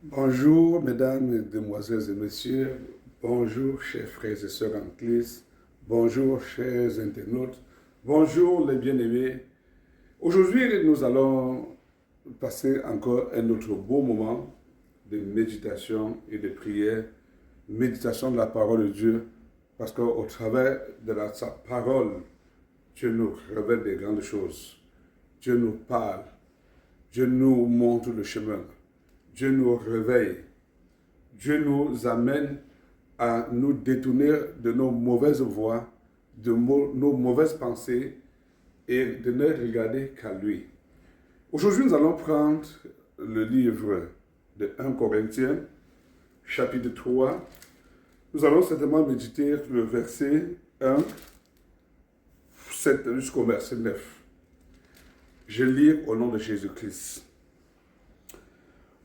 Bonjour, mesdames, mesdemoiselles et messieurs. Bonjour, chers frères et sœurs en Christ. Bonjour, chers internautes. Bonjour, les bien-aimés. Aujourd'hui, nous allons passer encore un autre beau moment de méditation et de prière. Méditation de la parole de Dieu. Parce qu'au travers de sa parole, Dieu nous révèle des grandes choses. Dieu nous parle. Dieu nous montre le chemin. Dieu nous réveille. Dieu nous amène à nous détourner de nos mauvaises voies, de nos mauvaises pensées et de ne regarder qu'à lui. Aujourd'hui, nous allons prendre le livre de 1 Corinthiens, chapitre 3. Nous allons certainement méditer le verset 1, 7 jusqu'au verset 9. Je lis au nom de Jésus-Christ.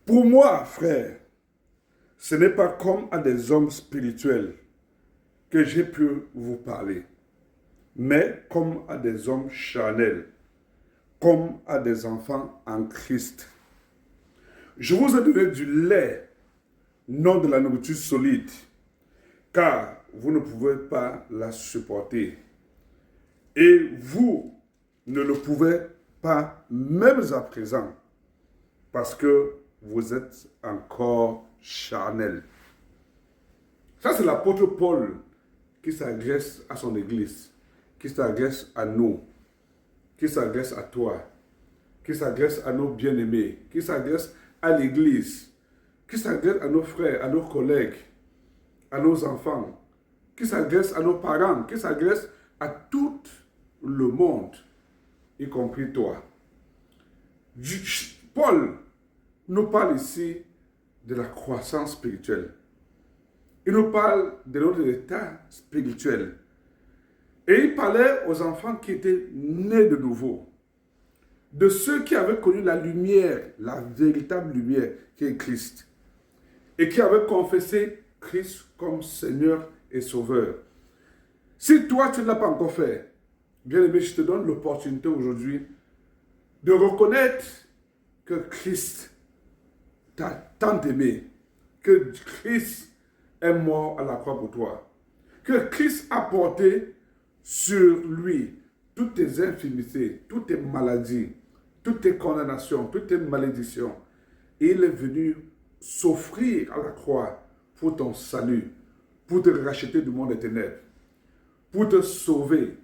Pour moi, frère, ce n'est pas comme à des hommes spirituels que j'ai pu vous parler, mais comme à des hommes charnels, comme à des enfants en Christ. Je vous ai donné du lait, non de la nourriture solide, car vous ne pouvez pas la supporter. Et vous ne le pouvez pas même à présent, parce que vous êtes encore charnel. Ça, c'est l'apôtre Paul qui s'adresse à son église, qui s'adresse à nous, qui s'adresse à toi, qui s'adresse à nos bien-aimés, qui s'adresse à l'église, qui s'adresse à nos frères, à nos collègues, à nos enfants, qui s'adresse à nos parents, qui s'adresse à tout le monde, y compris toi. Paul nous parle ici de la croissance spirituelle. Il nous parle de notre état spirituel. Et il parlait aux enfants qui étaient nés de nouveau, de ceux qui avaient connu la lumière, la véritable lumière qui est Christ, et qui avaient confessé Christ comme Seigneur et Sauveur. Si toi, tu ne l'as pas encore fait, bien aimé, je te donne l'opportunité aujourd'hui de reconnaître que Christ t'a tant aimé, que Christ est mort à la croix pour toi, que Christ a porté sur lui toutes tes infirmités, toutes tes maladies, toutes tes condamnations, toutes tes malédictions. Et il est venu s'offrir à la croix pour ton salut, pour te racheter du monde des ténèbres, pour te sauver,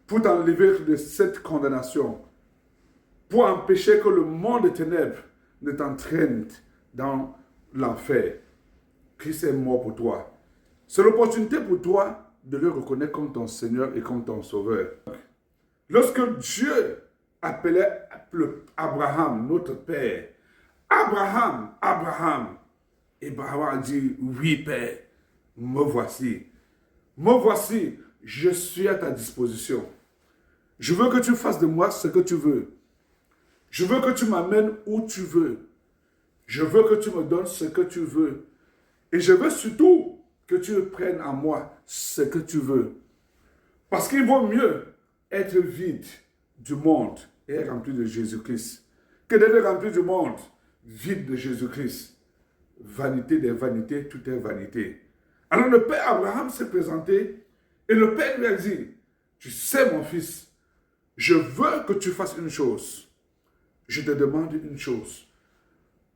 pour t'enlever de cette condamnation, pour empêcher que le monde des ténèbres ne t'entraîne dans l'enfer. Christ est mort pour toi. C'est l'opportunité pour toi de le reconnaître comme ton Seigneur et comme ton Sauveur. Lorsque Dieu appelait Abraham, notre Père, Abraham, Abraham, Abraham a dit, oui Père, me voici. Me voici, je suis à ta disposition. Je veux que tu fasses de moi ce que tu veux. Je veux que tu m'amènes où tu veux. Je veux que tu me donnes ce que tu veux. Et je veux surtout que tu prennes à moi ce que tu veux. Parce qu'il vaut mieux être vide du monde et rempli de Jésus-Christ que d'être rempli du monde vide de Jésus-Christ. Vanité des vanités, tout est vanité. Alors le père Abraham s'est présenté et le père lui a dit, tu sais mon fils, je veux que tu fasses une chose. Je te demande une chose.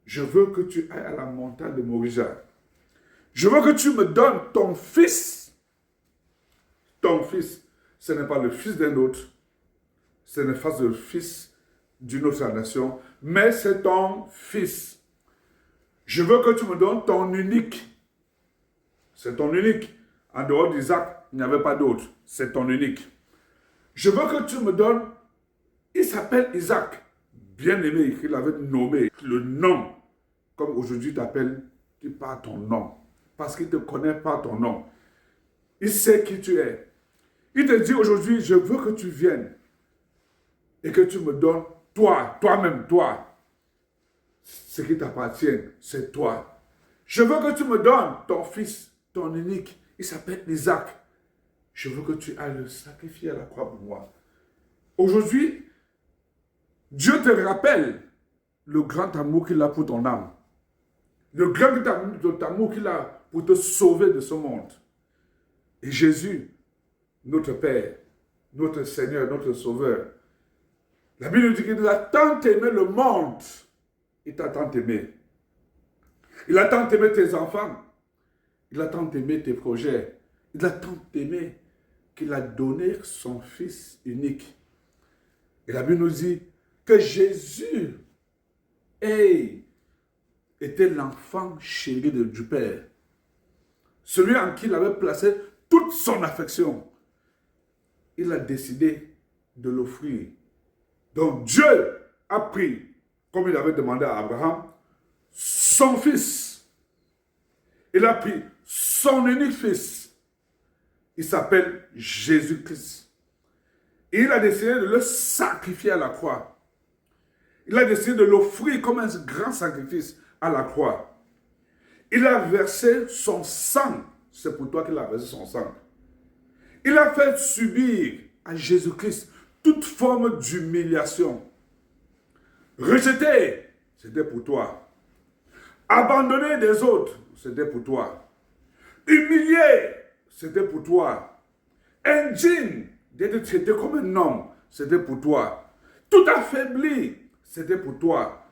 Je veux que tu ailles à la montagne de Moria. Je veux que tu me donnes ton fils. Ton fils, ce n'est pas le fils d'un autre. Ce n'est pas le fils d'une autre nation, mais c'est ton fils. Je veux que tu me donnes ton unique. C'est ton unique. En dehors d'Isaac, il n'y avait pas d'autre. C'est ton unique. Je veux que tu me donnes, il s'appelle Isaac. Bien aimé, il avait nommé le nom. Comme aujourd'hui, t'appelles, tu parles ton nom. Parce qu'il ne te connaît pas ton nom. Il sait qui tu es. Il te dit aujourd'hui, je veux que tu viennes et que tu me donnes toi, toi-même, toi. Ce qui t'appartient, c'est toi. Je veux que tu me donnes ton fils, ton unique. Il s'appelle Isaac. Je veux que tu ailles le sacrifier à la croix pour moi. Aujourd'hui, Dieu te rappelle le grand amour qu'il a pour ton âme. Le grand amour qu'il a pour te sauver de ce monde. Et Jésus, notre Père, notre Seigneur, notre Sauveur, la Bible nous dit qu'il a tant aimé le monde. Il t'a tant aimé. Il a tant aimé tes enfants. Il a tant aimé tes projets. Il a tant aimé qu'il a donné son Fils unique. Et la Bible nous dit que Jésus était l'enfant chéri du Père. Celui en qui il avait placé toute son affection. Il a décidé de l'offrir. Donc Dieu a pris, comme il avait demandé à Abraham, son fils. Il a pris son unique fils. Il s'appelle Jésus-Christ. Et il a décidé de le sacrifier à la croix. Il a décidé de l'offrir comme un grand sacrifice à la croix. Il a versé son sang. C'est pour toi qu'il a versé son sang. Il a fait subir à Jésus-Christ toute forme d'humiliation. Rejeté, c'était pour toi. Abandonné des autres, c'était pour toi. Humilié, c'était pour toi. Indigne d'être traité comme un homme, c'était pour toi. Tout affaibli, c'était pour toi.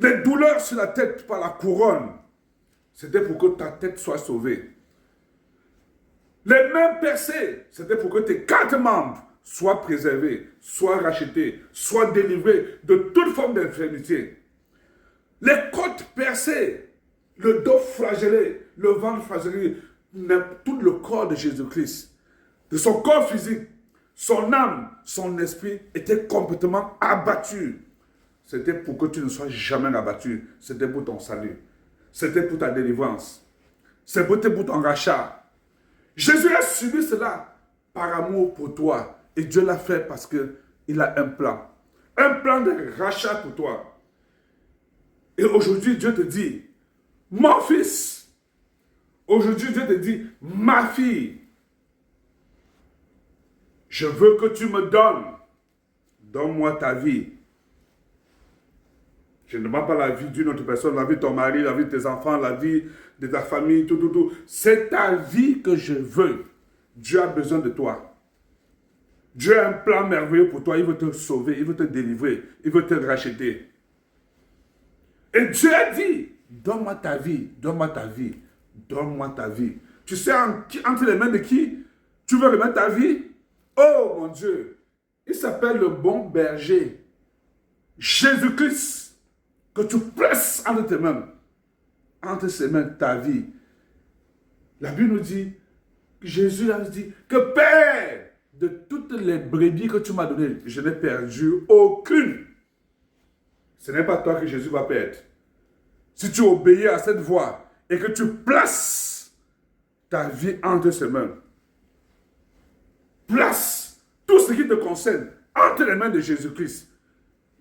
Les douleurs sur la tête par la couronne, c'était pour que ta tête soit sauvée. Les mains percées, c'était pour que tes 4 membres soient préservés, soient rachetés, soient délivrés de toute forme d'infirmité. Les côtes percées, le dos flagellé, le ventre flagellé, tout le corps de Jésus-Christ, de son corps physique, son âme, son esprit était complètement abattu. C'était pour que tu ne sois jamais abattu. C'était pour ton salut. C'était pour ta délivrance. C'était pour ton rachat. Jésus a subi cela par amour pour toi. Et Dieu l'a fait parce qu'il a un plan. Un plan de rachat pour toi. Et aujourd'hui, Dieu te dit, mon fils. Aujourd'hui, Dieu te dit, ma fille. Je veux que tu me donnes. Donne-moi ta vie. Je ne demande pas la vie d'une autre personne, la vie de ton mari, la vie de tes enfants, la vie de ta famille, tout. C'est ta vie que je veux. Dieu a besoin de toi. Dieu a un plan merveilleux pour toi. Il veut te sauver, il veut te délivrer, il veut te racheter. Et Dieu a dit, donne-moi ta vie, donne-moi ta vie, donne-moi ta vie. Tu sais entre les mains de qui tu veux remettre ta vie? Oh mon Dieu, il s'appelle le bon berger. Jésus-Christ. Que tu places entre tes mains, entre ses mains, ta vie. La Bible nous dit, Jésus a dit, que Père, de toutes les brebis que tu m'as données, je n'ai perdu aucune. Ce n'est pas toi que Jésus va perdre. Si tu obéis à cette voix et que tu places ta vie entre ses mains, place tout ce qui te concerne entre les mains de Jésus-Christ.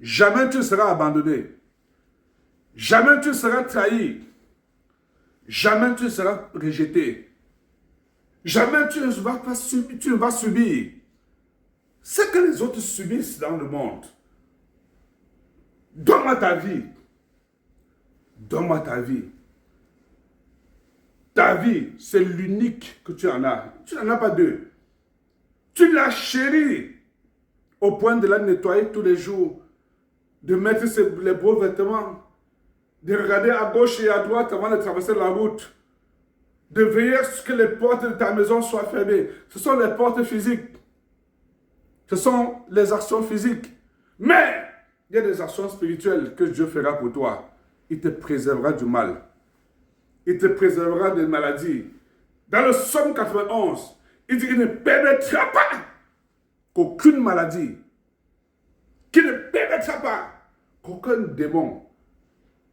Jamais tu ne seras abandonné. Jamais tu seras trahi. Jamais tu seras rejeté. Jamais tu ne vas subir ce que les autres subissent dans le monde. Donne-moi ta vie. Donne-moi ta vie. Ta vie, c'est l'unique que tu en as. Tu n'en as pas deux. Tu l'as chérie au point de la nettoyer tous les jours, de mettre les beaux vêtements, de regarder à gauche et à droite avant de traverser la route, de veiller à ce que les portes de ta maison soient fermées. Ce sont les portes physiques. Ce sont les actions physiques. Mais il y a des actions spirituelles que Dieu fera pour toi. Il te préservera du mal. Il te préservera des maladies. Dans le Psaume 91, il dit qu'il ne permettra pas qu'aucune maladie, qu'il ne permettra pas qu'aucun démon,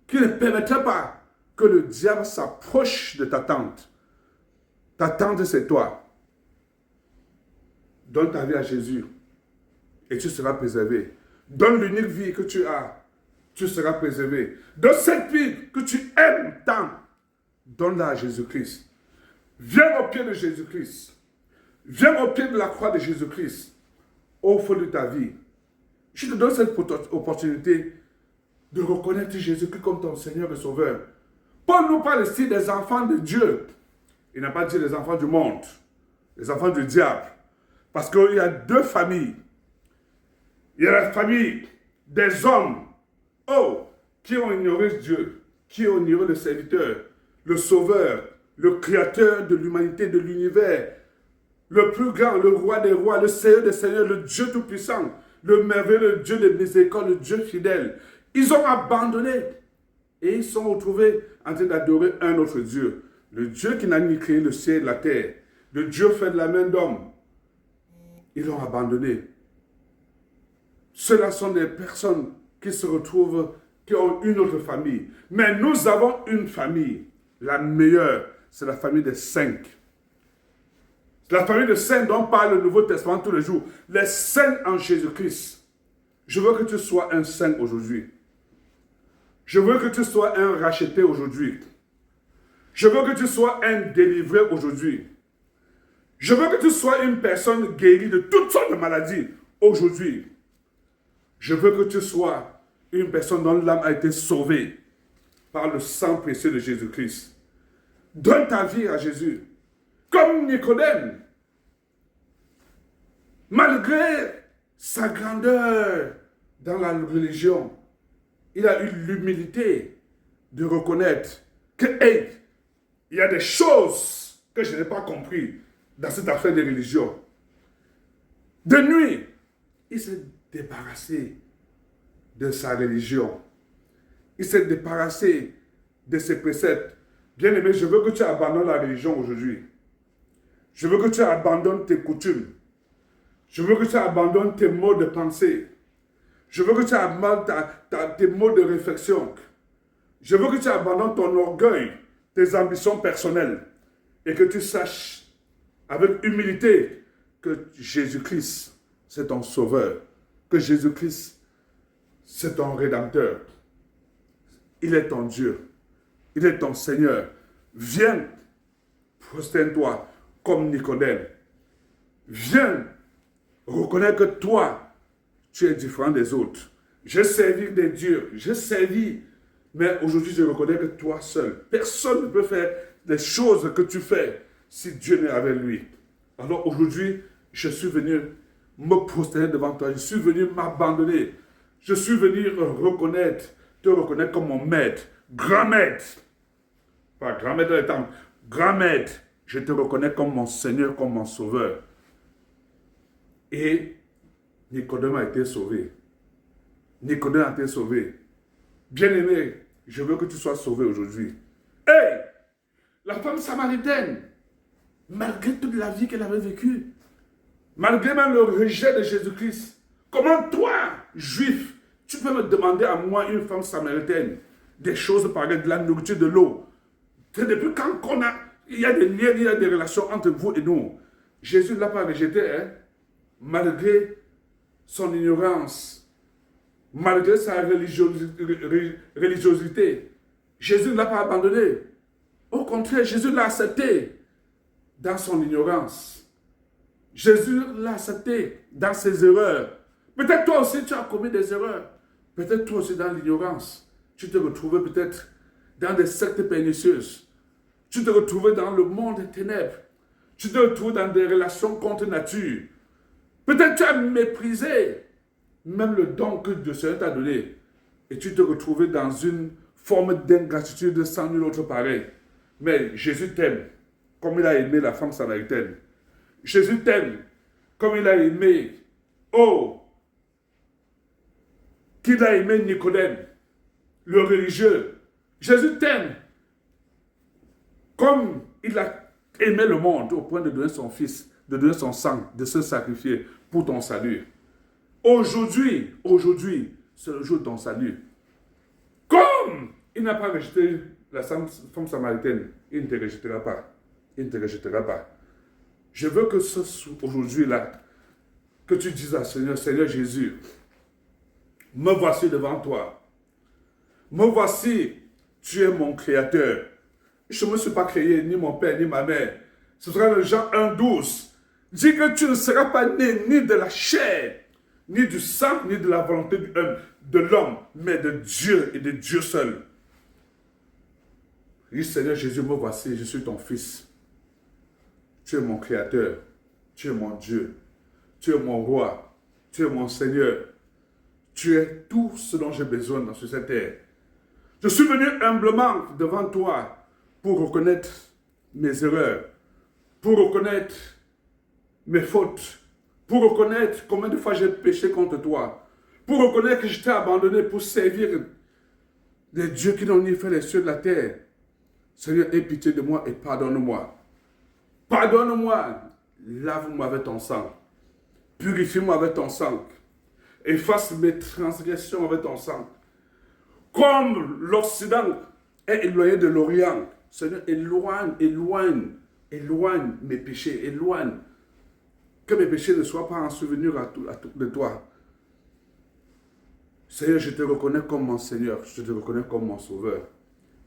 qui ne permettrait pas que le diable s'approche de ta tente. Ta tente, c'est toi. Donne ta vie à Jésus et tu seras préservé. Donne l'unique vie que tu as, tu seras préservé. Donne cette vie que tu aimes tant, donne-la à Jésus-Christ. Viens au pied de Jésus-Christ. Viens au pied de la croix de Jésus-Christ. Offre-lui ta vie. Je te donne cette opportunité de reconnaître Jésus-Christ comme ton Seigneur et Sauveur. Paul nous parle ici des enfants de Dieu. Il n'a pas dit les enfants du monde, les enfants du diable. Parce qu'il y a deux familles. Il y a la famille des hommes, qui ont ignoré Dieu, qui ont ignoré le serviteur, le sauveur, le créateur de l'humanité, de l'univers, le plus grand, le roi des rois, le Seigneur des seigneurs, le Dieu tout-puissant, le merveilleux Dieu de miséricorde, le Dieu fidèle. Ils ont abandonné et ils sont retrouvés en train d'adorer un autre Dieu. Le Dieu qui n'a ni créé le ciel et la terre, le Dieu fait de la main d'homme. Ils l'ont abandonné. Ceux-là sont des personnes qui se retrouvent, qui ont une autre famille. Mais nous avons une famille, la meilleure, c'est la famille des saints. C'est la famille des saints dont parle le Nouveau Testament tous les jours. Les saints en Jésus-Christ. Je veux que tu sois un saint aujourd'hui. Je veux que tu sois un racheté aujourd'hui. Je veux que tu sois un délivré aujourd'hui. Je veux que tu sois une personne guérie de toutes sortes de maladies aujourd'hui. Je veux que tu sois une personne dont l'âme a été sauvée par le sang précieux de Jésus-Christ. Donne ta vie à Jésus. Comme Nicodème. Malgré sa grandeur dans la religion, il a eu l'humilité de reconnaître que, il y a des choses que je n'ai pas comprises dans cette affaire de religion. De nuit, il s'est débarrassé de sa religion. Il s'est débarrassé de ses préceptes. Bien-aimé, je veux que tu abandonnes la religion aujourd'hui. Je veux que tu abandonnes tes coutumes. Je veux que tu abandonnes tes mots de pensée. Je veux que tu abandonnes tes mots de réflexion. Je veux que tu abandonnes ton orgueil, tes ambitions personnelles. Et que tu saches avec humilité que Jésus-Christ, c'est ton sauveur. Que Jésus-Christ, c'est ton rédempteur. Il est ton Dieu. Il est ton Seigneur. Viens, prosterne-toi comme Nicodème. Viens, reconnais que toi, tu es différent des autres. J'ai servi des dieux, j'ai servi, mais aujourd'hui je reconnais que toi seul, personne ne peut faire les choses que tu fais si Dieu n'est avec lui. Alors aujourd'hui, je suis venu me prosterner devant toi, je suis venu m'abandonner, je suis venu te reconnaître comme mon maître, grand maître, pas grand maître de temps, grand maître, je te reconnais comme mon Seigneur, comme mon Sauveur. Et Nicodème a été sauvé. Nicodème a été sauvé. Bien-aimé, je veux que tu sois sauvé aujourd'hui. Hey! La femme samaritaine, malgré toute la vie qu'elle avait vécue, malgré même le rejet de Jésus-Christ, comment toi, juif, tu peux me demander à moi, une femme samaritaine, des choses pareilles, de la nourriture, de l'eau? C'est depuis quand il y a des liens, il y a des relations entre vous et nous. Jésus ne l'a pas rejeté, hein? Malgré son ignorance, malgré sa religiosité, Jésus ne l'a pas abandonné. Au contraire, Jésus l'a accepté dans son ignorance. Jésus l'a accepté dans ses erreurs. Peut-être toi aussi tu as commis des erreurs. Peut-être toi aussi dans l'ignorance. Tu te retrouvais peut-être dans des sectes pernicieuses. Tu te retrouvais dans le monde des ténèbres. Tu te retrouvais dans des relations contre nature. Peut-être tu as méprisé même le don que Dieu t'a donné. Et tu te retrouvais dans une forme d'ingratitude sans nul autre pareil. Mais Jésus t'aime comme il a aimé la femme samaritaine. Jésus t'aime comme il a aimé, qu'il a aimé Nicodème, le religieux. Jésus t'aime comme il a aimé le monde au point de donner son fils, de donner son sang, de se sacrifier pour ton salut. Aujourd'hui, c'est le jour de ton salut. Comme il n'a pas rejeté la femme samaritaine, il ne te rejettera pas. Il ne te rejettera pas. Je veux que aujourd'hui-là, que tu dises à Seigneur, Seigneur Jésus, me voici devant toi. Me voici, tu es mon créateur. Je ne me suis pas créé, ni mon père, ni ma mère. Ce sera le Jean 1,12. Dis que tu ne seras pas né ni de la chair, ni du sang, ni de la volonté de l'homme, mais de Dieu et de Dieu seul. Il dit, Seigneur Jésus, me voici, je suis ton fils. Tu es mon créateur. Tu es mon Dieu. Tu es mon roi. Tu es mon Seigneur. Tu es tout ce dont j'ai besoin dans cette terre. Je suis venu humblement devant toi pour reconnaître mes erreurs, pour reconnaître mes fautes, pour reconnaître combien de fois j'ai péché contre toi, pour reconnaître que je t'ai abandonné pour servir les dieux qui n'ont ni fait les cieux de la terre. Seigneur, aie pitié de moi et pardonne-moi. Pardonne-moi. Lave-moi avec ton sang. Purifie-moi avec ton sang. Efface mes transgressions avec ton sang. Comme l'Occident est éloigné de l'Orient, Seigneur, éloigne mes péchés, éloigne. Que mes péchés ne soient pas un souvenir de toi. Seigneur, je te reconnais comme mon Seigneur, je te reconnais comme mon Sauveur.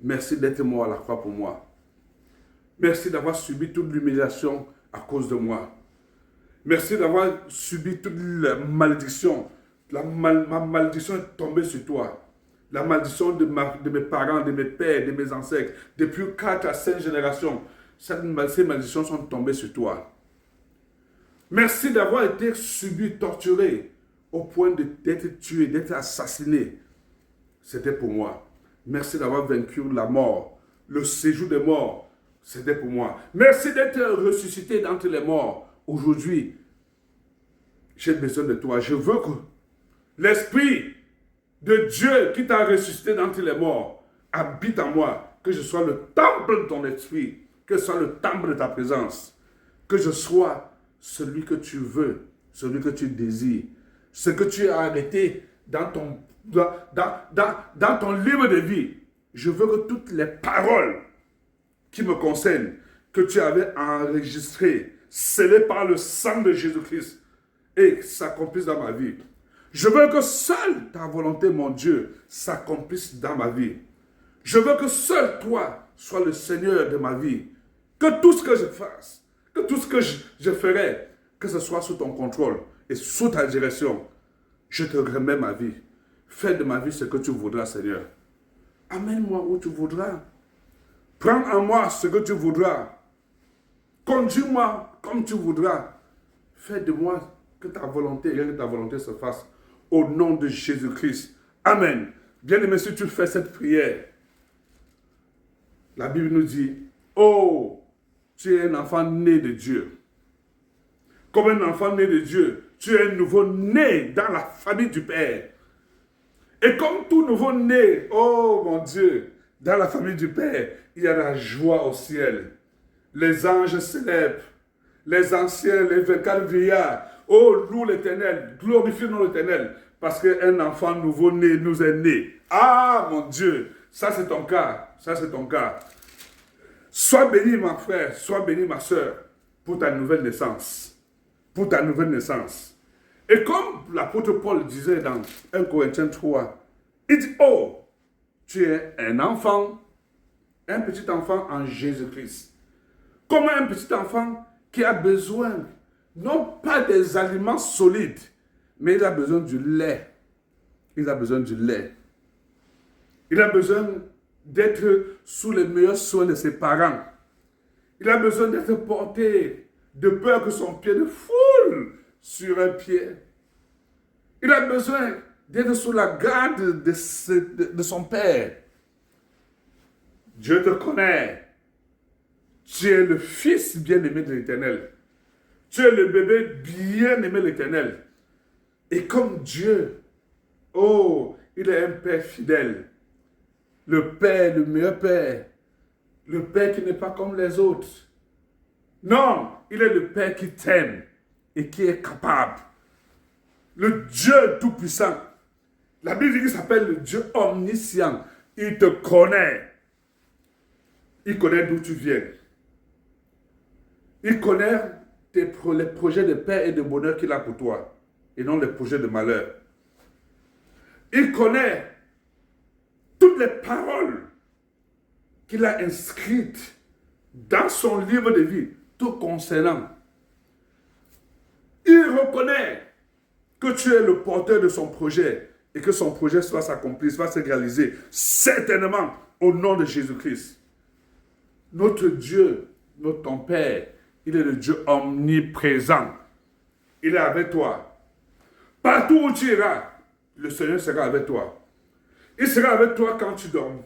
Merci d'être mort à la croix pour moi. Merci d'avoir subi toute l'humiliation à cause de moi. Merci d'avoir subi toute la malédiction. Ma malédiction est tombée sur toi. La malédiction de mes parents, de mes pères, de mes ancêtres, depuis 4 à 5 générations, ces malédictions sont tombées sur toi. Merci d'avoir été subi, torturé, au point d'être tué, d'être assassiné. C'était pour moi. Merci d'avoir vaincu la mort, le séjour des morts. C'était pour moi. Merci d'être ressuscité d'entre les morts. Aujourd'hui, j'ai besoin de toi. Je veux que l'Esprit de Dieu qui t'a ressuscité d'entre les morts habite en moi. Que je sois le temple de ton esprit. Que je sois le temple de ta présence. Que je sois celui que tu veux, celui que tu désires. Ce que tu as arrêté dans ton livre de vie. Je veux que toutes les paroles qui me concernent, que tu avais enregistrées, scellées par le sang de Jésus-Christ, et s'accomplissent dans ma vie. Je veux que seule ta volonté, mon Dieu, s'accomplisse dans ma vie. Je veux que seul toi sois le Seigneur de ma vie. Que tout ce que je fasse, que tout ce que je ferai, que ce soit sous ton contrôle et sous ta direction. Je te remets ma vie. Fais de ma vie ce que tu voudras, Seigneur. Amène-moi où tu voudras. Prends en moi ce que tu voudras. Conduis-moi comme tu voudras. Fais de moi que ta volonté, et que ta volonté se fasse. Au nom de Jésus-Christ. Amen. Bien-aimé, si tu fais cette prière, la Bible nous dit, oh, tu es un enfant né de Dieu. Comme un enfant né de Dieu, tu es un nouveau-né dans la famille du Père. Et comme tout nouveau-né, oh mon Dieu, dans la famille du Père, il y a la joie au ciel. Les anges célèbrent, les anciens, les 24 vieillards, oh, loue l'Éternel, glorifie l'Éternel, parce qu'un enfant nouveau-né nous est né. Ah, mon Dieu, ça c'est ton cas, ça c'est ton cas. Sois béni, mon frère, sois béni, ma soeur, pour ta nouvelle naissance. Pour ta nouvelle naissance. Et comme l'apôtre Paul disait dans 1 Corinthiens 3, il dit, oh, tu es un enfant, un petit enfant en Jésus-Christ. Comme un petit enfant qui a besoin, non pas des aliments solides, mais il a besoin du lait. Il a besoin du lait. Il a besoin d'être sous les meilleurs soins de ses parents. Il a besoin d'être porté de peur que son pied ne foule sur un pied. Il a besoin d'être sous la garde de son père. Dieu te connaît. Tu es le fils bien-aimé de l'Éternel. Tu es le bébé bien-aimé de l'Éternel. Et comme Dieu, oh, il est un père fidèle. Le père, le meilleur père. Le père qui n'est pas comme les autres. Non, il est le père qui t'aime et qui est capable. Le Dieu tout-puissant. La Bible dit qu'il s'appelle le Dieu omniscient. Il te connaît. Il connaît d'où tu viens. Il connaît les projets de paix et de bonheur qu'il a pour toi. Et non les projets de malheur. Il connaît toutes les paroles qu'il a inscrites dans son livre de vie, tout concernant. Il reconnaît que tu es le porteur de son projet et que son projet va s'accomplir, va se réaliser certainement au nom de Jésus-Christ. Notre Dieu, ton Père, il est le Dieu omniprésent. Il est avec toi. Partout où tu iras, le Seigneur sera avec toi. Il sera avec toi quand tu dors.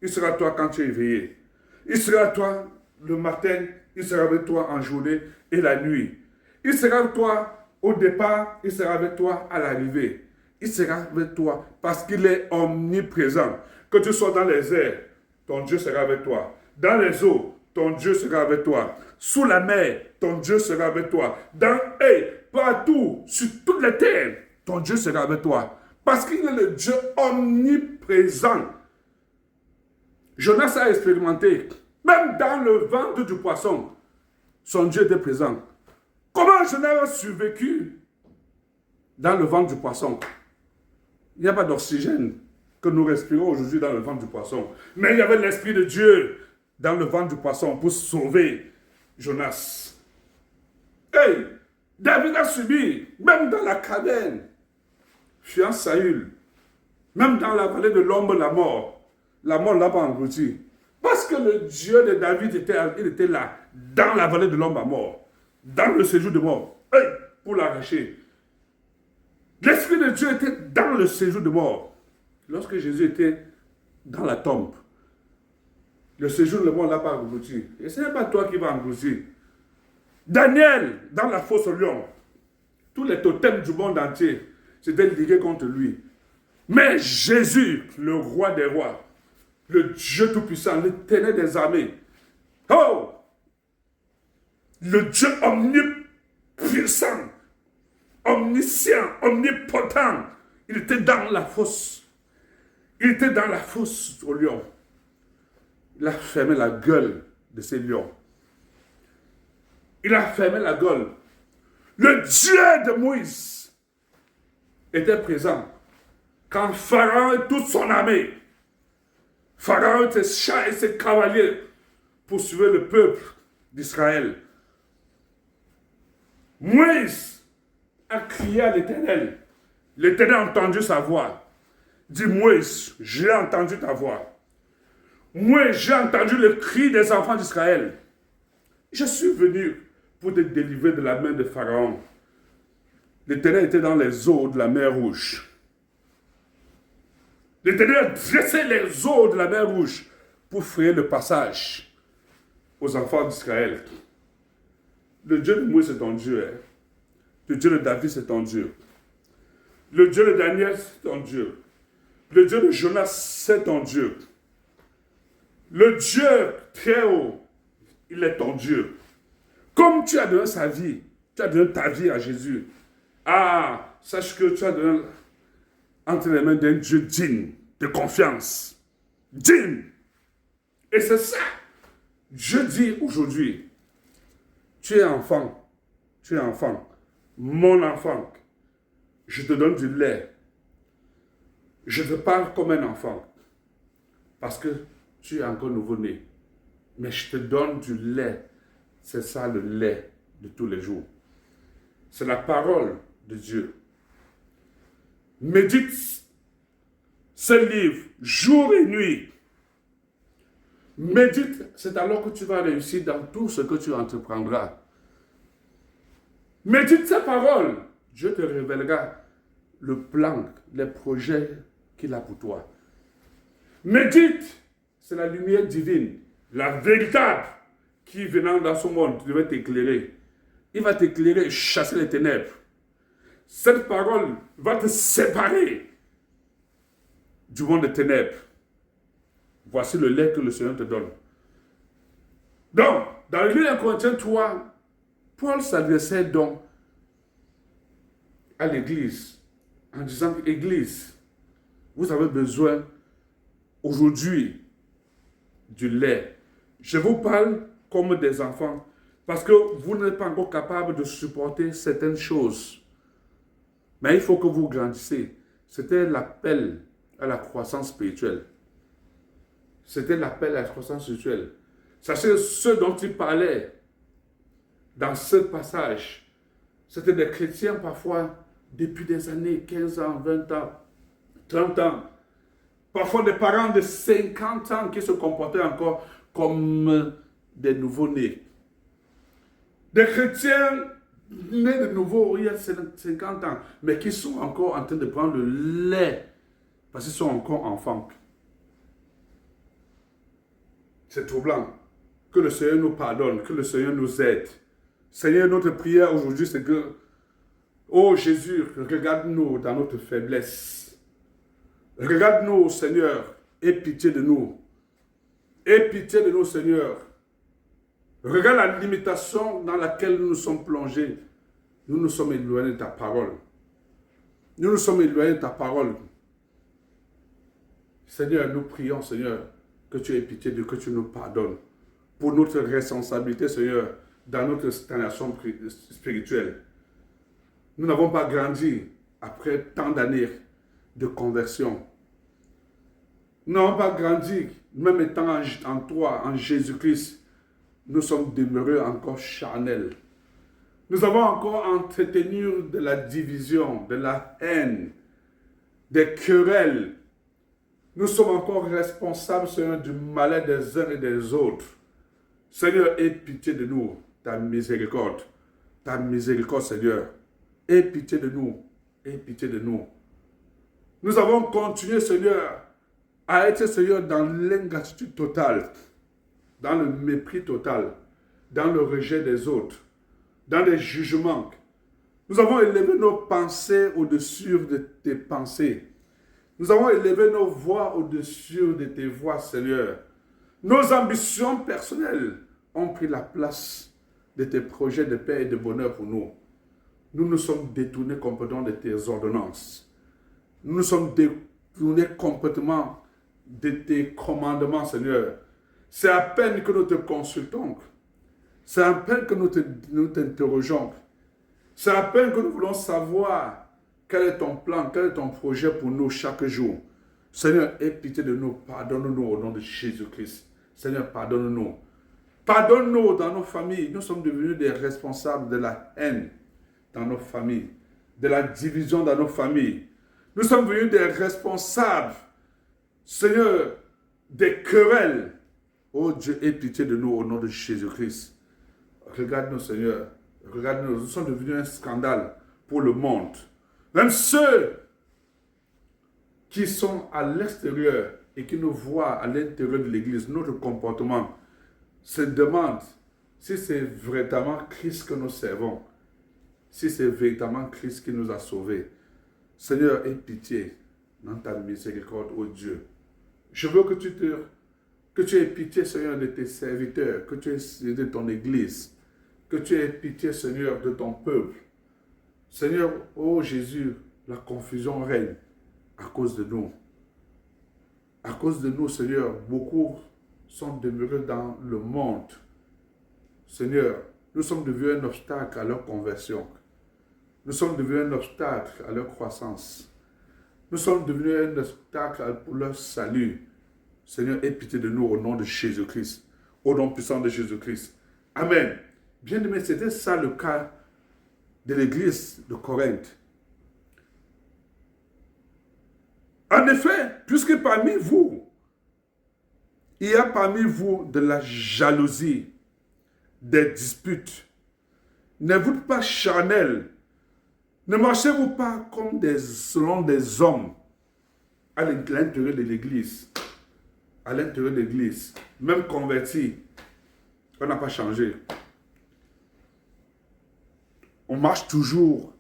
Il sera avec toi quand tu es éveillé. Il sera avec toi le matin. Il sera avec toi en journée et la nuit. Il sera avec toi au départ. Il sera avec toi à l'arrivée. Il sera avec toi parce qu'il est omniprésent. Que tu sois dans les airs, ton Dieu sera avec toi. Dans les eaux, ton Dieu sera avec toi. Sous la mer, ton Dieu sera avec toi. Partout, sur toute la terre, ton Dieu sera avec toi. Parce qu'il est le Dieu omniprésent. Jonas a expérimenté, même dans le ventre du poisson, son Dieu était présent. Comment Jonas a survécu dans le ventre du poisson? Il n'y a pas d'oxygène que nous respirons aujourd'hui dans le ventre du poisson. Mais il y avait l'Esprit de Dieu dans le ventre du poisson pour sauver Jonas. Hey, David a subi, même dans la caverne, fuyant Saül, même dans la vallée de l'ombre de la mort ne l'a pas englouti. Parce que le Dieu de David était là, dans la vallée de l'ombre à mort, dans le séjour de mort, hey, pour l'arracher. L'Esprit de Dieu était dans le séjour de mort. Lorsque Jésus était dans la tombe, le séjour de mort ne l'a pas englouti. Et ce n'est pas toi qui vas engloutir. Daniel, dans la fosse au lion, tous les totems du monde entier s'étaient ligués contre lui. Mais Jésus, le roi des rois, le Dieu Tout-Puissant, l'Éternel des armées, oh, le Dieu omnipuissant, omniscient, omnipotent, il était dans la fosse. Il était dans la fosse au lion. Il a fermé la gueule de ces lions. Il a fermé la gueule. Le Dieu de Moïse était présent quand Pharaon et toute son armée, Pharaon et ses chars et ses cavaliers poursuivaient le peuple d'Israël. Moïse a crié à l'Éternel. L'Éternel a entendu sa voix. Dit Moïse, j'ai entendu ta voix. Moi, j'ai entendu le cri des enfants d'Israël. Je suis venu pour te délivrer de la main de Pharaon. L'Éternel était dans les eaux de la mer Rouge. L'Éternel dressait les eaux de la mer Rouge pour frayer le passage aux enfants d'Israël. Le Dieu de Moïse, c'est ton Dieu. Hein? Le Dieu de David, c'est ton Dieu. Le Dieu de Daniel, c'est ton Dieu. Le Dieu de Jonas, c'est ton Dieu. Le Dieu très haut, il est ton Dieu. Comme tu as donné sa vie, tu as donné ta vie à Jésus. Ah, sache que tu as donné entre les mains d'un Dieu digne, de confiance. Digne. Et c'est ça. Je dis aujourd'hui, tu es enfant, mon enfant. Je te donne du lait. Je te parle comme un enfant. Parce que tu es encore nouveau-né. Mais je te donne du lait. C'est ça le lait de tous les jours. C'est la parole de Dieu. Médite ce livre jour et nuit. Médite, c'est alors que tu vas réussir dans tout ce que tu entreprendras. Médite ces paroles. Dieu te révélera le plan, les projets qu'il a pour toi. Médite, c'est la lumière divine, la véritable, qui venant dans ce monde devait t'éclairer. Il va t'éclairer, chasser les ténèbres. Cette parole va te séparer du monde des ténèbres. Voici le lait que le Seigneur te donne. Donc, dans le livre de Corinthiens 3, Paul s'adressait donc à l'Église en disant, Église, vous avez besoin aujourd'hui du lait. Je vous parle comme des enfants parce que vous n'êtes pas encore capable de supporter certaines choses. Mais il faut que vous grandissiez. C'était l'appel à la croissance spirituelle. C'était l'appel à la croissance spirituelle. Sachez, ceux dont il parlait dans ce passage, c'était des chrétiens parfois depuis des années, 15 ans, 20 ans, 30 ans. Parfois des parents de 50 ans qui se comportaient encore comme des nouveaux-nés. Des chrétiens nés de nouveau il y a 50 ans, mais qui sont encore en train de prendre le lait parce qu'ils sont encore enfants. C'est troublant. Que le Seigneur nous pardonne, que le Seigneur nous aide. Seigneur, notre prière aujourd'hui, c'est que, oh Jésus, regarde-nous dans notre faiblesse. Regarde-nous, Seigneur, aie pitié de nous. Aie pitié de nous, Seigneur. Regarde la limitation dans laquelle nous nous sommes plongés. Nous nous sommes éloignés de ta parole. Nous nous sommes éloignés de ta parole. Seigneur, nous prions, Seigneur, que tu aies pitié de nous, que tu nous pardonnes. Pour notre responsabilité, Seigneur, dans notre stagnation spirituelle. Nous n'avons pas grandi après tant d'années de conversion. Nous n'avons pas grandi, même étant en toi, en Jésus-Christ. Nous sommes demeurés encore charnels. Nous avons encore entretenu de la division, de la haine, des querelles. Nous sommes encore responsables, Seigneur, du malheur des uns et des autres. Seigneur, aie pitié de nous, ta miséricorde, Seigneur. Aie pitié de nous, aie pitié de nous. Nous avons continué, Seigneur, à être, Seigneur, dans l'ingratitude totale, dans le mépris total, dans le rejet des autres, dans les jugements. Nous avons élevé nos pensées au-dessus de tes pensées. Nous avons élevé nos voix au-dessus de tes voix, Seigneur. Nos ambitions personnelles ont pris la place de tes projets de paix et de bonheur pour nous. Nous nous sommes détournés complètement de tes ordonnances. Nous nous sommes détournés complètement de tes commandements, Seigneur. C'est à peine que nous te consultons. C'est à peine que nous t'interrogeons. C'est à peine que nous voulons savoir quel est ton plan, quel est ton projet pour nous chaque jour. Seigneur, aie pitié de nous. Pardonne-nous au nom de Jésus-Christ. Seigneur, pardonne-nous. Pardonne-nous dans nos familles. Nous sommes devenus des responsables de la haine dans nos familles, de la division dans nos familles. Nous sommes devenus des responsables, Seigneur, des querelles. Oh Dieu, aie pitié de nous au nom de Jésus-Christ. Regarde-nous, Seigneur. Regarde-nous. Nous sommes devenus un scandale pour le monde. Même ceux qui sont à l'extérieur et qui nous voient à l'intérieur de l'Église, notre comportement, se demandent si c'est véritablement Christ que nous servons, si c'est véritablement Christ qui nous a sauvés. Seigneur, aie pitié dans ta miséricorde, ô Dieu. Je veux que tu aies pitié, Seigneur, de tes serviteurs, que tu aies pitié de ton Église, que tu aies pitié, Seigneur, de ton peuple. Seigneur, ô Jésus, la confusion règne à cause de nous. À cause de nous, Seigneur, beaucoup sont demeurés dans le monde. Seigneur, nous sommes devenus un obstacle à leur conversion. Nous sommes devenus un obstacle à leur croissance. Nous sommes devenus un obstacle pour leur salut. Seigneur, aie pitié de nous au nom de Jésus-Christ. Au nom puissant de Jésus-Christ. Amen. Bien-aimés, c'était ça le cas de l'église de Corinthe. En effet, puisque parmi vous, il y a parmi vous de la jalousie, des disputes, n'êtes-vous pas charnels? Ne marchez-vous pas comme selon des hommes à l'intérieur de l'église? À l'intérieur de l'église, même convertis, on n'a pas changé. On marche toujours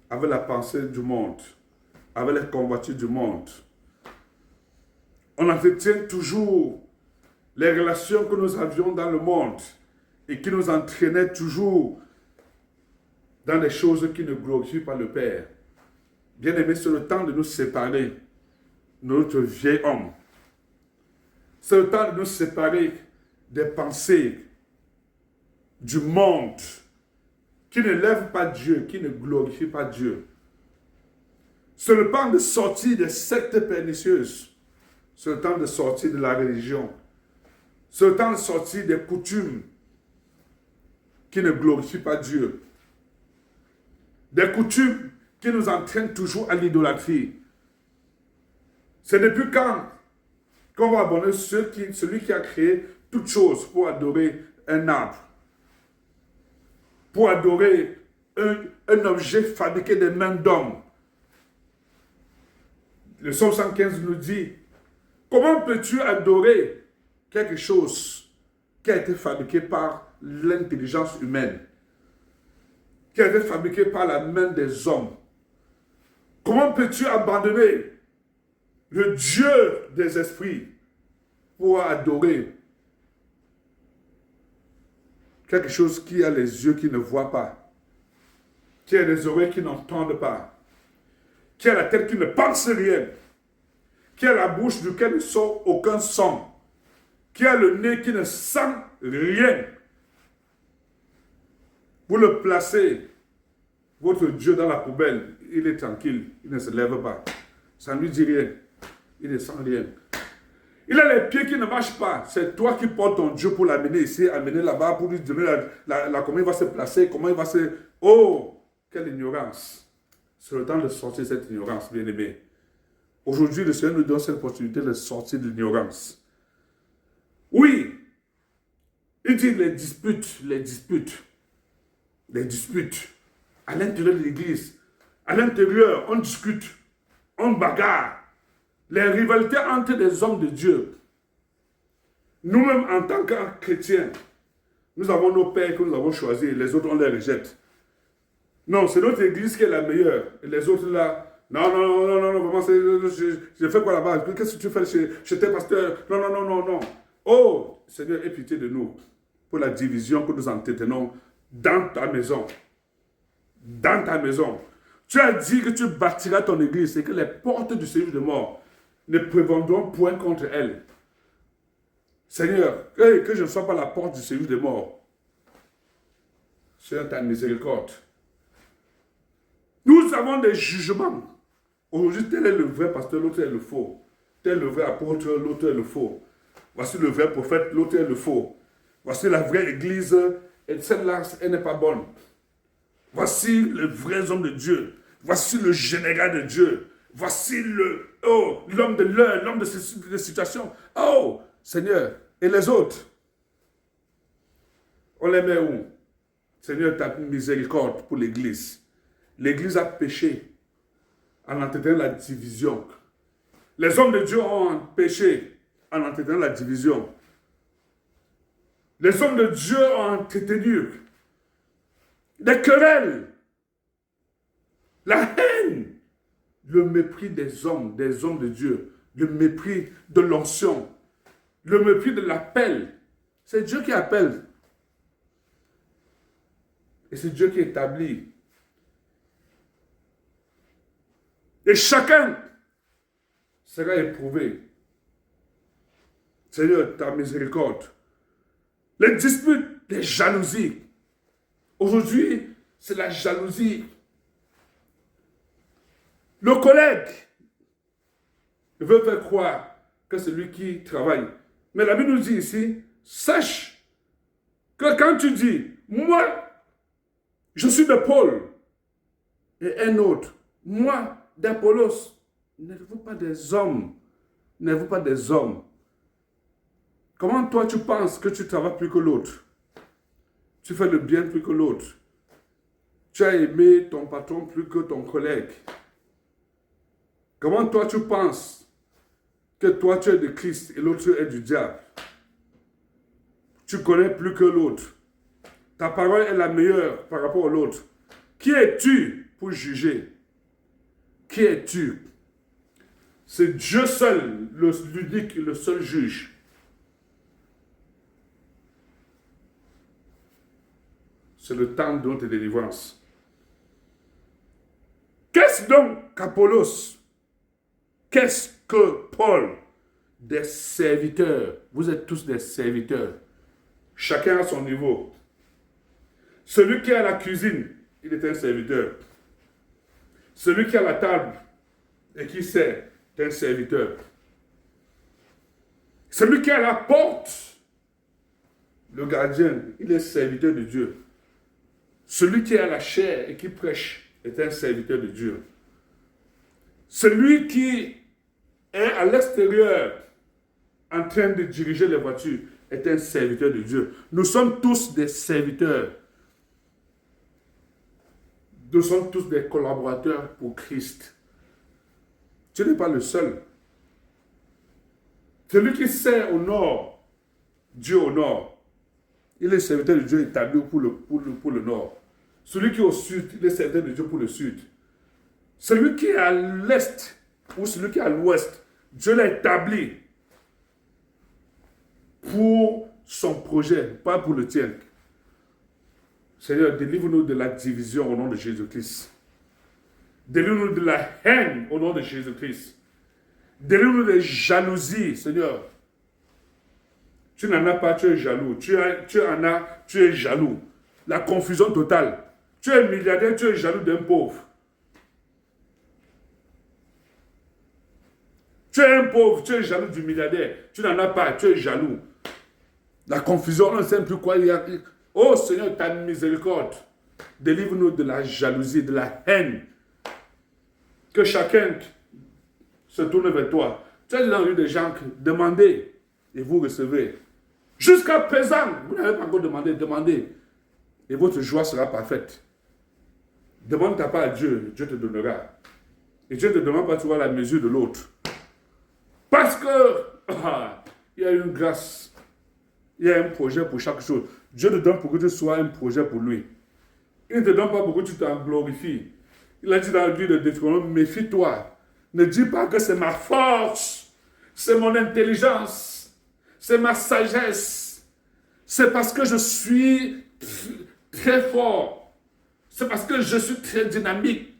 avec la pensée du monde, avec les convoitises du monde. On entretient toujours les relations que nous avions dans le monde et qui nous entraînaient toujours dans des choses qui ne glorifient pas le Père. Bien aimé, c'est le temps de nous séparer de notre vieil homme. C'est le temps de nous séparer des pensées du monde qui ne lèvent pas Dieu, qui ne glorifient pas Dieu. C'est le temps de sortir des sectes pernicieuses. C'est le temps de sortir de la religion. C'est le temps de sortir des coutumes qui ne glorifient pas Dieu. Des coutumes qui nous entraînent toujours à l'idolâtrie. C'est depuis quand qu'on va abandonner celui qui a créé toutes choses pour adorer un arbre, pour adorer un objet fabriqué des mains d'homme. Le Psaume 115 nous dit, comment peux-tu adorer quelque chose qui a été fabriqué par l'intelligence humaine, qui a été fabriqué par la main des hommes? Comment peux-tu abandonner le Dieu des esprits pour adorer quelque chose qui a les yeux qui ne voient pas, qui a les oreilles qui n'entendent pas, qui a la tête qui ne pense rien, qui a la bouche duquel ne sort aucun son, qui a le nez qui ne sent rien? Vous le placez, votre Dieu, dans la poubelle, il est tranquille, il ne se lève pas. Ça ne lui dit rien, il ne sent rien. Il a les pieds qui ne marchent pas. C'est toi qui portes ton Dieu pour l'amener ici, amener là-bas, pour lui donner comment il va se placer, comment il va se... Oh, quelle ignorance. C'est le temps de sortir de cette ignorance, bien-aimé. Aujourd'hui, le Seigneur nous donne cette opportunité de sortir de l'ignorance. Oui, il dit les disputes. À l'intérieur de l'église, à l'intérieur, on discute, on bagarre. Les rivalités entre les hommes de Dieu. Nous-mêmes, en tant que chrétiens, nous avons nos pères que nous avons choisis, les autres, on les rejette. Non, c'est notre église qui est la meilleure. Et les autres là, non, vraiment, je fais quoi là-bas? Qu'est-ce que tu fais chez tes pasteurs? Non. Oh, Seigneur, aie pitié de nous pour la division que nous entretenons dans ta maison. Dans ta maison. Tu as dit que tu bâtiras ton église et que les portes du séjour de mort ne prévendront point contre elle. Seigneur, que je ne sois pas la porte du séjour des morts. Seigneur, ta miséricorde. Nous avons des jugements. Aujourd'hui, tel est le vrai pasteur, l'autre est le faux. Tel est le vrai apôtre, l'autre est le faux. Voici le vrai prophète, l'autre est le faux. Voici la vraie église, et celle-là, elle n'est pas bonne. Voici le vrai homme de Dieu. Voici le général de Dieu. Voici l'homme de l'heure, l'homme de situation. Oh, Seigneur, et les autres? On les met où? Seigneur, ta miséricorde pour l'église. L'église a péché en entretenant la division. Les hommes de Dieu ont péché en entretenant la division. Les hommes de Dieu ont entretenu des querelles, la haine, le mépris des hommes de Dieu, le mépris de l'onction, le mépris de l'appel. C'est Dieu qui appelle. Et c'est Dieu qui établit. Et chacun sera éprouvé. Seigneur, ta miséricorde. Les disputes, les jalousies. Aujourd'hui, c'est la jalousie. Le collègue veut faire croire que c'est lui qui travaille. Mais la Bible nous dit ici, sache que quand tu dis, moi, je suis de Paul, et un autre, moi, d'Apollos, n'êtes-vous pas des hommes? N'êtes-vous pas des hommes? Comment toi tu penses que tu travailles plus que l'autre? Tu fais le bien plus que l'autre. Tu as aimé ton patron plus que ton collègue. Comment toi tu penses que toi tu es de Christ et l'autre est du diable? Tu connais plus que l'autre. Ta parole est la meilleure par rapport à l'autre. Qui es-tu pour juger? Qui es-tu? C'est Dieu seul, l'unique, le seul juge. C'est le temps de notre délivrance. Qu'est-ce donc qu'Apollos? Qu'est-ce que Paul? Des serviteurs. Vous êtes tous des serviteurs. Chacun à son niveau. Celui qui est à la cuisine, il est un serviteur. Celui qui est à la table et qui sert, est un serviteur. Celui qui est à la porte, le gardien, il est serviteur de Dieu. Celui qui est à la chaire et qui prêche est un serviteur de Dieu. Celui qui est à l'extérieur en train de diriger les voitures est un serviteur de Dieu. Nous sommes tous des serviteurs. Nous sommes tous des collaborateurs pour Christ. Tu n'es pas le seul. Celui qui sert au nord, Dieu au nord, il est serviteur de Dieu établi pour le nord. Celui qui est au sud, il est serviteur de Dieu pour le sud. Celui qui est à l'est ou celui qui est à l'ouest, Dieu l'a établi pour son projet, pas pour le tien. Seigneur, délivre-nous de la division au nom de Jésus-Christ. Délivre-nous de la haine au nom de Jésus-Christ. Délivre-nous de jalousie, Seigneur. Tu n'en as pas, tu es jaloux. Tu en as, tu es jaloux. La confusion totale. Tu es milliardaire, tu es jaloux d'un pauvre. Tu es un pauvre, tu es jaloux du milliardaire. Tu n'en as pas, tu es jaloux. La confusion, on ne sait plus quoi il y a. Oh Seigneur, ta miséricorde. Délivre-nous de la jalousie, de la haine. Que chacun se tourne vers toi. Tu as déjà vu des gens qui demandent et vous recevez. Jusqu'à présent, vous n'avez pas encore demandé, demandez. Et votre joie sera parfaite. Demande ta part à Dieu, Dieu te donnera. Et Dieu ne te demande pas, tu vois, la mesure de l'autre. Parce que il y a une grâce, il y a un projet pour chaque chose. Dieu te donne pour que tu sois un projet pour lui. Il ne te donne pas pour que tu t'en glorifies. Il a dit dans le livre de Deutéronome, méfie-toi. Ne dis pas que c'est ma force, c'est mon intelligence, c'est ma sagesse. C'est parce que je suis très fort. C'est parce que je suis très dynamique.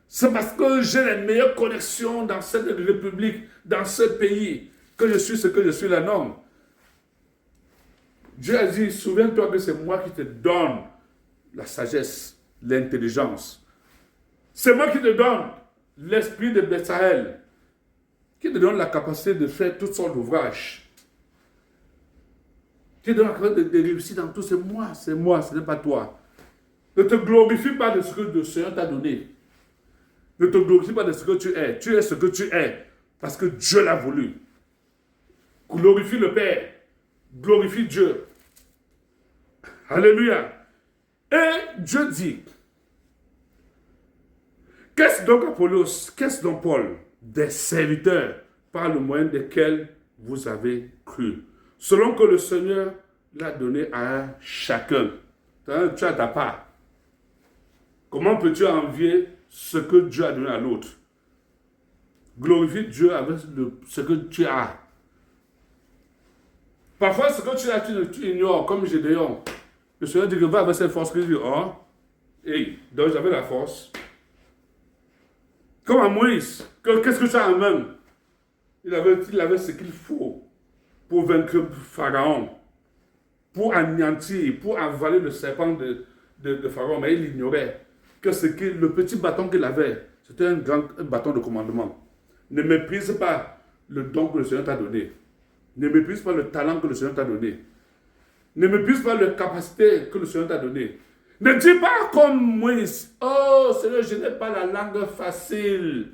C'est parce que j'ai les meilleures connexions dans cette république, dans ce pays, que je suis ce que je suis là. Non. Dieu a dit, souviens-toi que c'est moi qui te donne la sagesse, l'intelligence. C'est moi qui te donne l'esprit de Bethsaël, qui te donne la capacité de faire toutes sortes d'ouvrages. Qui te donne la capacité de réussir dans tout. C'est moi, ce n'est pas toi. Ne te glorifie pas de ce que le Seigneur t'a donné. Ne te glorifie pas de ce que tu es. Tu es ce que tu es parce que Dieu l'a voulu. Glorifie le Père. Glorifie Dieu. Alléluia. Et Dieu dit, qu'est-ce donc Apollos, qu'est-ce donc Paul? Des serviteurs par le moyen desquels vous avez cru. Selon que le Seigneur l'a donné à chacun. Tu as ta part. Comment peux-tu envier ce que Dieu a donné à l'autre? Glorifie Dieu avec ce que tu as. Parfois, ce que tu as, tu ignores, comme Gédéon. Le Seigneur dit que va avec cette force qu'il dit, oh, et donc j'avais la force. Comme à Moïse, qu'est-ce que tu as en main? Il avait ce qu'il faut pour vaincre Pharaon, pour anéantir, pour avaler le serpent de Pharaon, mais il ignorait que le petit bâton qu'il avait, c'était un bâton de commandement. Ne méprise pas le don que le Seigneur t'a donné. Ne méprise pas le talent que le Seigneur t'a donné. Ne méprise pas la capacité que le Seigneur t'a donné. Ne dis pas comme Moïse, oh Seigneur, je n'ai pas la langue facile.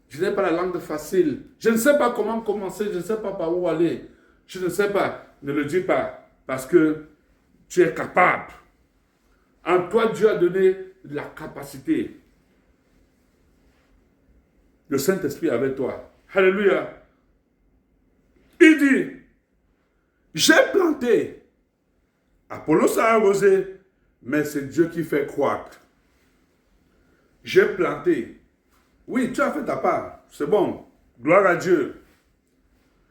Je n'ai pas la langue facile. Je ne sais pas comment commencer, je ne sais pas par où aller. Je ne sais pas. Ne le dis pas, parce que tu es capable. En toi, Dieu a donné la capacité. Le Saint-Esprit avec toi. Alléluia. Il dit, j'ai planté, Apollos a arrosé, mais c'est Dieu qui fait croître. J'ai planté. Oui, tu as fait ta part. C'est bon. Gloire à Dieu.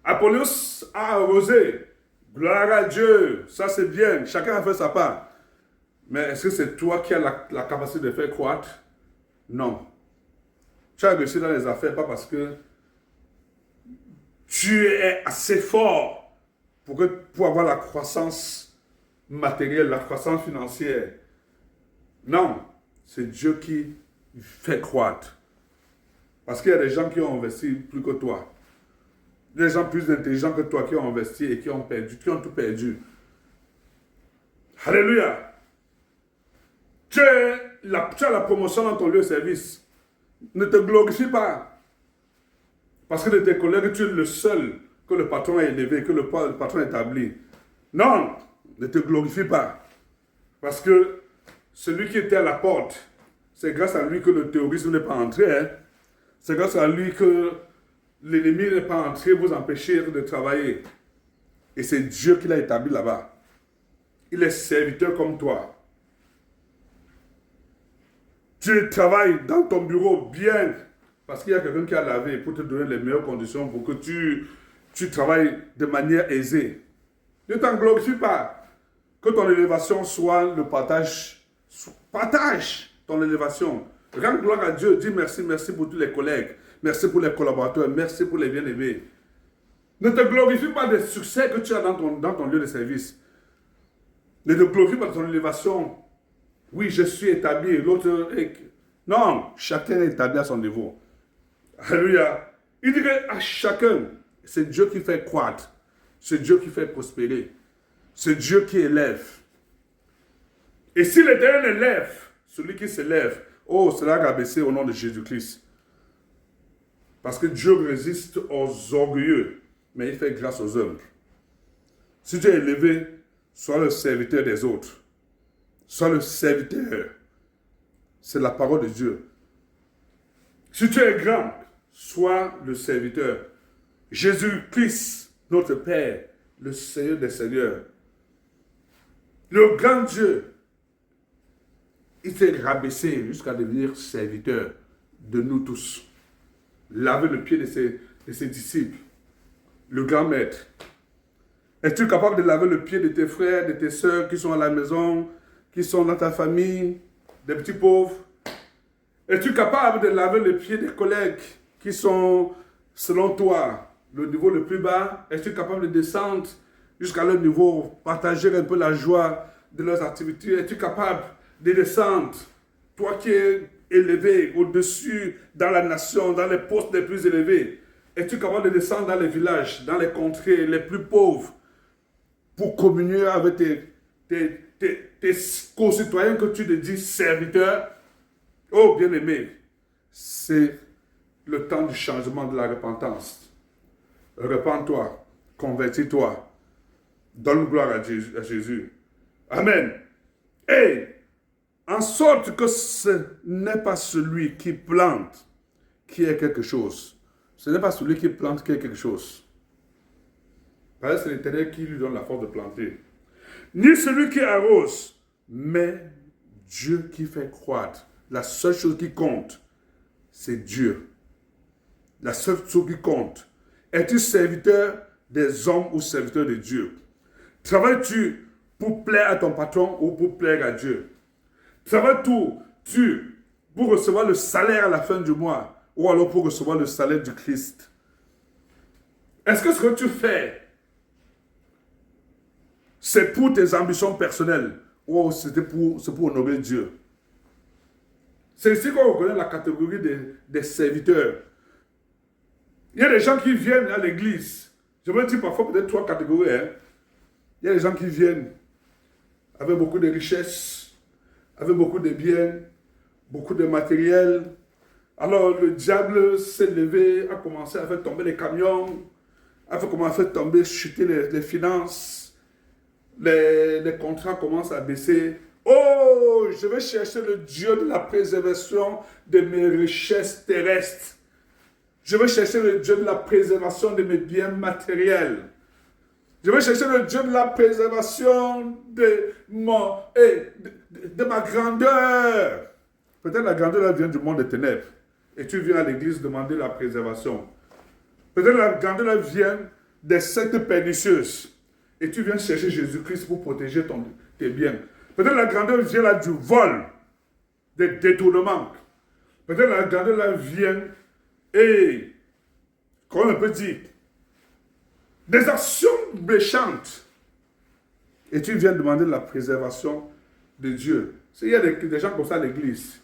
Apollos a arrosé. Gloire à Dieu. Ça, c'est bien. Chacun a fait sa part. Mais est-ce que c'est toi qui as la capacité de faire croître? Non. Tu as réussi dans les affaires, pas parce que tu es assez fort pour avoir la croissance matérielle, la croissance financière. Non, c'est Dieu qui fait croître. Parce qu'il y a des gens qui ont investi plus que toi. Des gens plus intelligents que toi qui ont investi et qui ont perdu, qui ont tout perdu. Alléluia. Tu as la promotion dans ton lieu de service. Ne te glorifie pas. Parce que de tes collègues, tu es le seul que le patron est élevé, que le patron est établi. Non, ne te glorifie pas. Parce que celui qui était à la porte, c'est grâce à lui que le terrorisme n'est pas entré. Hein. C'est grâce à lui que l'ennemi n'est pas entré vous empêcher de travailler. Et c'est Dieu qui l'a établi là-bas. Il est serviteur comme toi. Tu travailles dans ton bureau bien parce qu'il y a quelqu'un qui a lavé pour te donner les meilleures conditions pour que tu travailles de manière aisée. Ne t'en glorifie pas. Que ton élévation soit le partage. Partage ton élévation. Rends gloire à Dieu. Dis merci, merci pour tous les collègues. Merci pour les collaborateurs. Merci pour les bien-aimés. Ne te glorifie pas des succès que tu as dans ton lieu de service. Ne te glorifie pas de ton élévation. Oui, je suis établi. L'autre est... Non, chacun est établi à son niveau. Alléluia. Il dit à chacun, c'est Dieu qui fait croître. C'est Dieu qui fait prospérer. C'est Dieu qui élève. Et si l'Éternel élève, celui qui s'élève, oh, cela va baisser au nom de Jésus-Christ. Parce que Dieu résiste aux orgueilleux, mais il fait grâce aux humbles. Si tu es élevé, sois le serviteur des autres. Sois le serviteur. C'est la parole de Dieu. Si tu es grand, sois le serviteur. Jésus-Christ, notre Père, le Seigneur des Seigneurs. Le grand Dieu, il s'est rabaissé jusqu'à devenir serviteur de nous tous. Laver le pied de ses disciples. Le grand maître. Es-tu capable de laver le pied de tes frères, de tes soeurs qui sont à la maison, qui sont dans ta famille, des petits pauvres? Es-tu capable de laver le pied des collègues qui sont, selon toi, le niveau le plus bas? Es-tu capable de descendre jusqu'à leur niveau, partager un peu la joie de leurs activités? Es-tu capable de descendre, toi qui es élevé au-dessus dans la nation, dans les postes les plus élevés? Es-tu capable de descendre dans les villages, dans les contrées les plus pauvres, pour communier avec tes concitoyens que tu te dis serviteurs? Oh, bien-aimé, c'est le temps du changement de la repentance. Repends-toi, convertis-toi, donne gloire à Jésus. Amen. Et en sorte que ce n'est pas celui qui plante qui est quelque chose. Ce n'est pas celui qui plante qui est quelque chose. Parce que c'est l'Éternel qui lui donne la force de planter. Ni celui qui arrose, mais Dieu qui fait croître. La seule chose qui compte, c'est Dieu. La seule chose qui compte. Es-tu serviteur des hommes ou serviteur de Dieu? Travailles-tu pour plaire à ton patron ou pour plaire à Dieu? Travailles-tu pour recevoir le salaire à la fin du mois ou alors pour recevoir le salaire du Christ? Est-ce que ce que tu fais, c'est pour tes ambitions personnelles ou c'est pour honorer Dieu? C'est ici qu'on reconnaît la catégorie des serviteurs. Il y a des gens qui viennent à l'église. Je veux dire parfois peut-être 3 catégories. Hein. Il y a des gens qui viennent avec beaucoup de richesses, avec beaucoup de biens, beaucoup de matériel. Alors le diable s'est levé, a commencé à faire tomber les camions, a commencé à faire tomber, chuter les finances. Les contrats commencent à baisser. Oh, je vais chercher le Dieu de la préservation de mes richesses terrestres. Je vais chercher le Dieu de la préservation de mes biens matériels. Je vais chercher le Dieu de la préservation de ma grandeur. Peut-être la grandeur vient du monde des ténèbres. Et tu viens à l'église demander la préservation. Peut-être la grandeur vient des sectes pernicieuses. Et tu viens chercher Jésus-Christ pour protéger tes biens. Peut-être la grandeur vient là du vol, des détournements. Peut-être la grandeur là vient, et, comment on peut dire, des actions méchantes. Et tu viens demander la préservation de Dieu. Il y a des gens comme ça à l'église,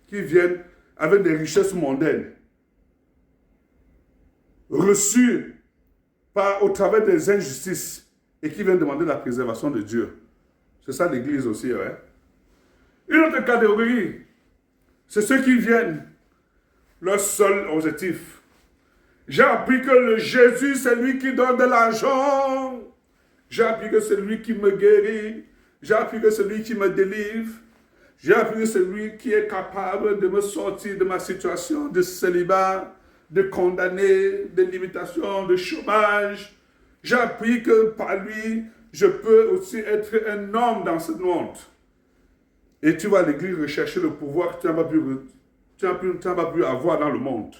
qui viennent avec des richesses mondaines, reçues au travers des injustices, et qui viennent demander la préservation de Dieu. C'est ça l'église aussi, ouais. Une autre catégorie, c'est ceux qui viennent, leur seul objectif. J'ai appris que le Jésus, c'est lui qui donne de l'argent. J'ai appris que c'est lui qui me guérit. J'ai appris que c'est lui qui me délivre. J'ai appris que c'est lui qui est capable de me sortir de ma situation de célibat, de condamné, de limitation, de chômage. J'ai appris que par lui, je peux aussi être un homme dans ce monde. Et tu vas à l'église rechercher le pouvoir que tu n'as pas pu avoir dans le monde.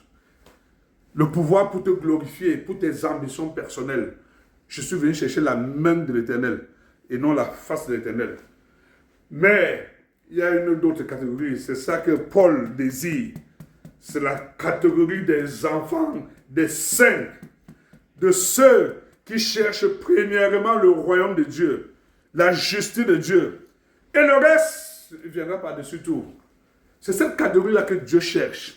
Le pouvoir pour te glorifier, pour tes ambitions personnelles. Je suis venu chercher la main de l'Éternel et non la face de l'Éternel. Mais il y a une autre catégorie, c'est ça que Paul désire. C'est la catégorie des enfants, des saints, de ceux qui cherchent premièrement le royaume de Dieu, la justice de Dieu. Et le reste viendra par-dessus tout. C'est cette catégorie-là que Dieu cherche.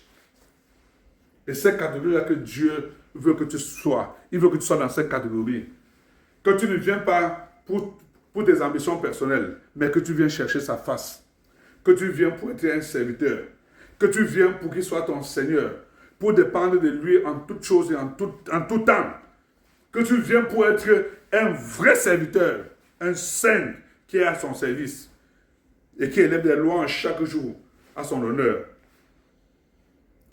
Et cette catégorie-là que Dieu veut que tu sois. Il veut que tu sois dans cette catégorie. Que tu ne viens pas pour tes ambitions personnelles, mais que tu viens chercher sa face. Que tu viens pour être un serviteur. Que tu viens pour qu'il soit ton Seigneur. Pour dépendre de lui en toutes choses et en tout temps. Que tu viens pour être un vrai serviteur. Un saint qui est à son service. Et qui élève des louanges chaque jour à son honneur.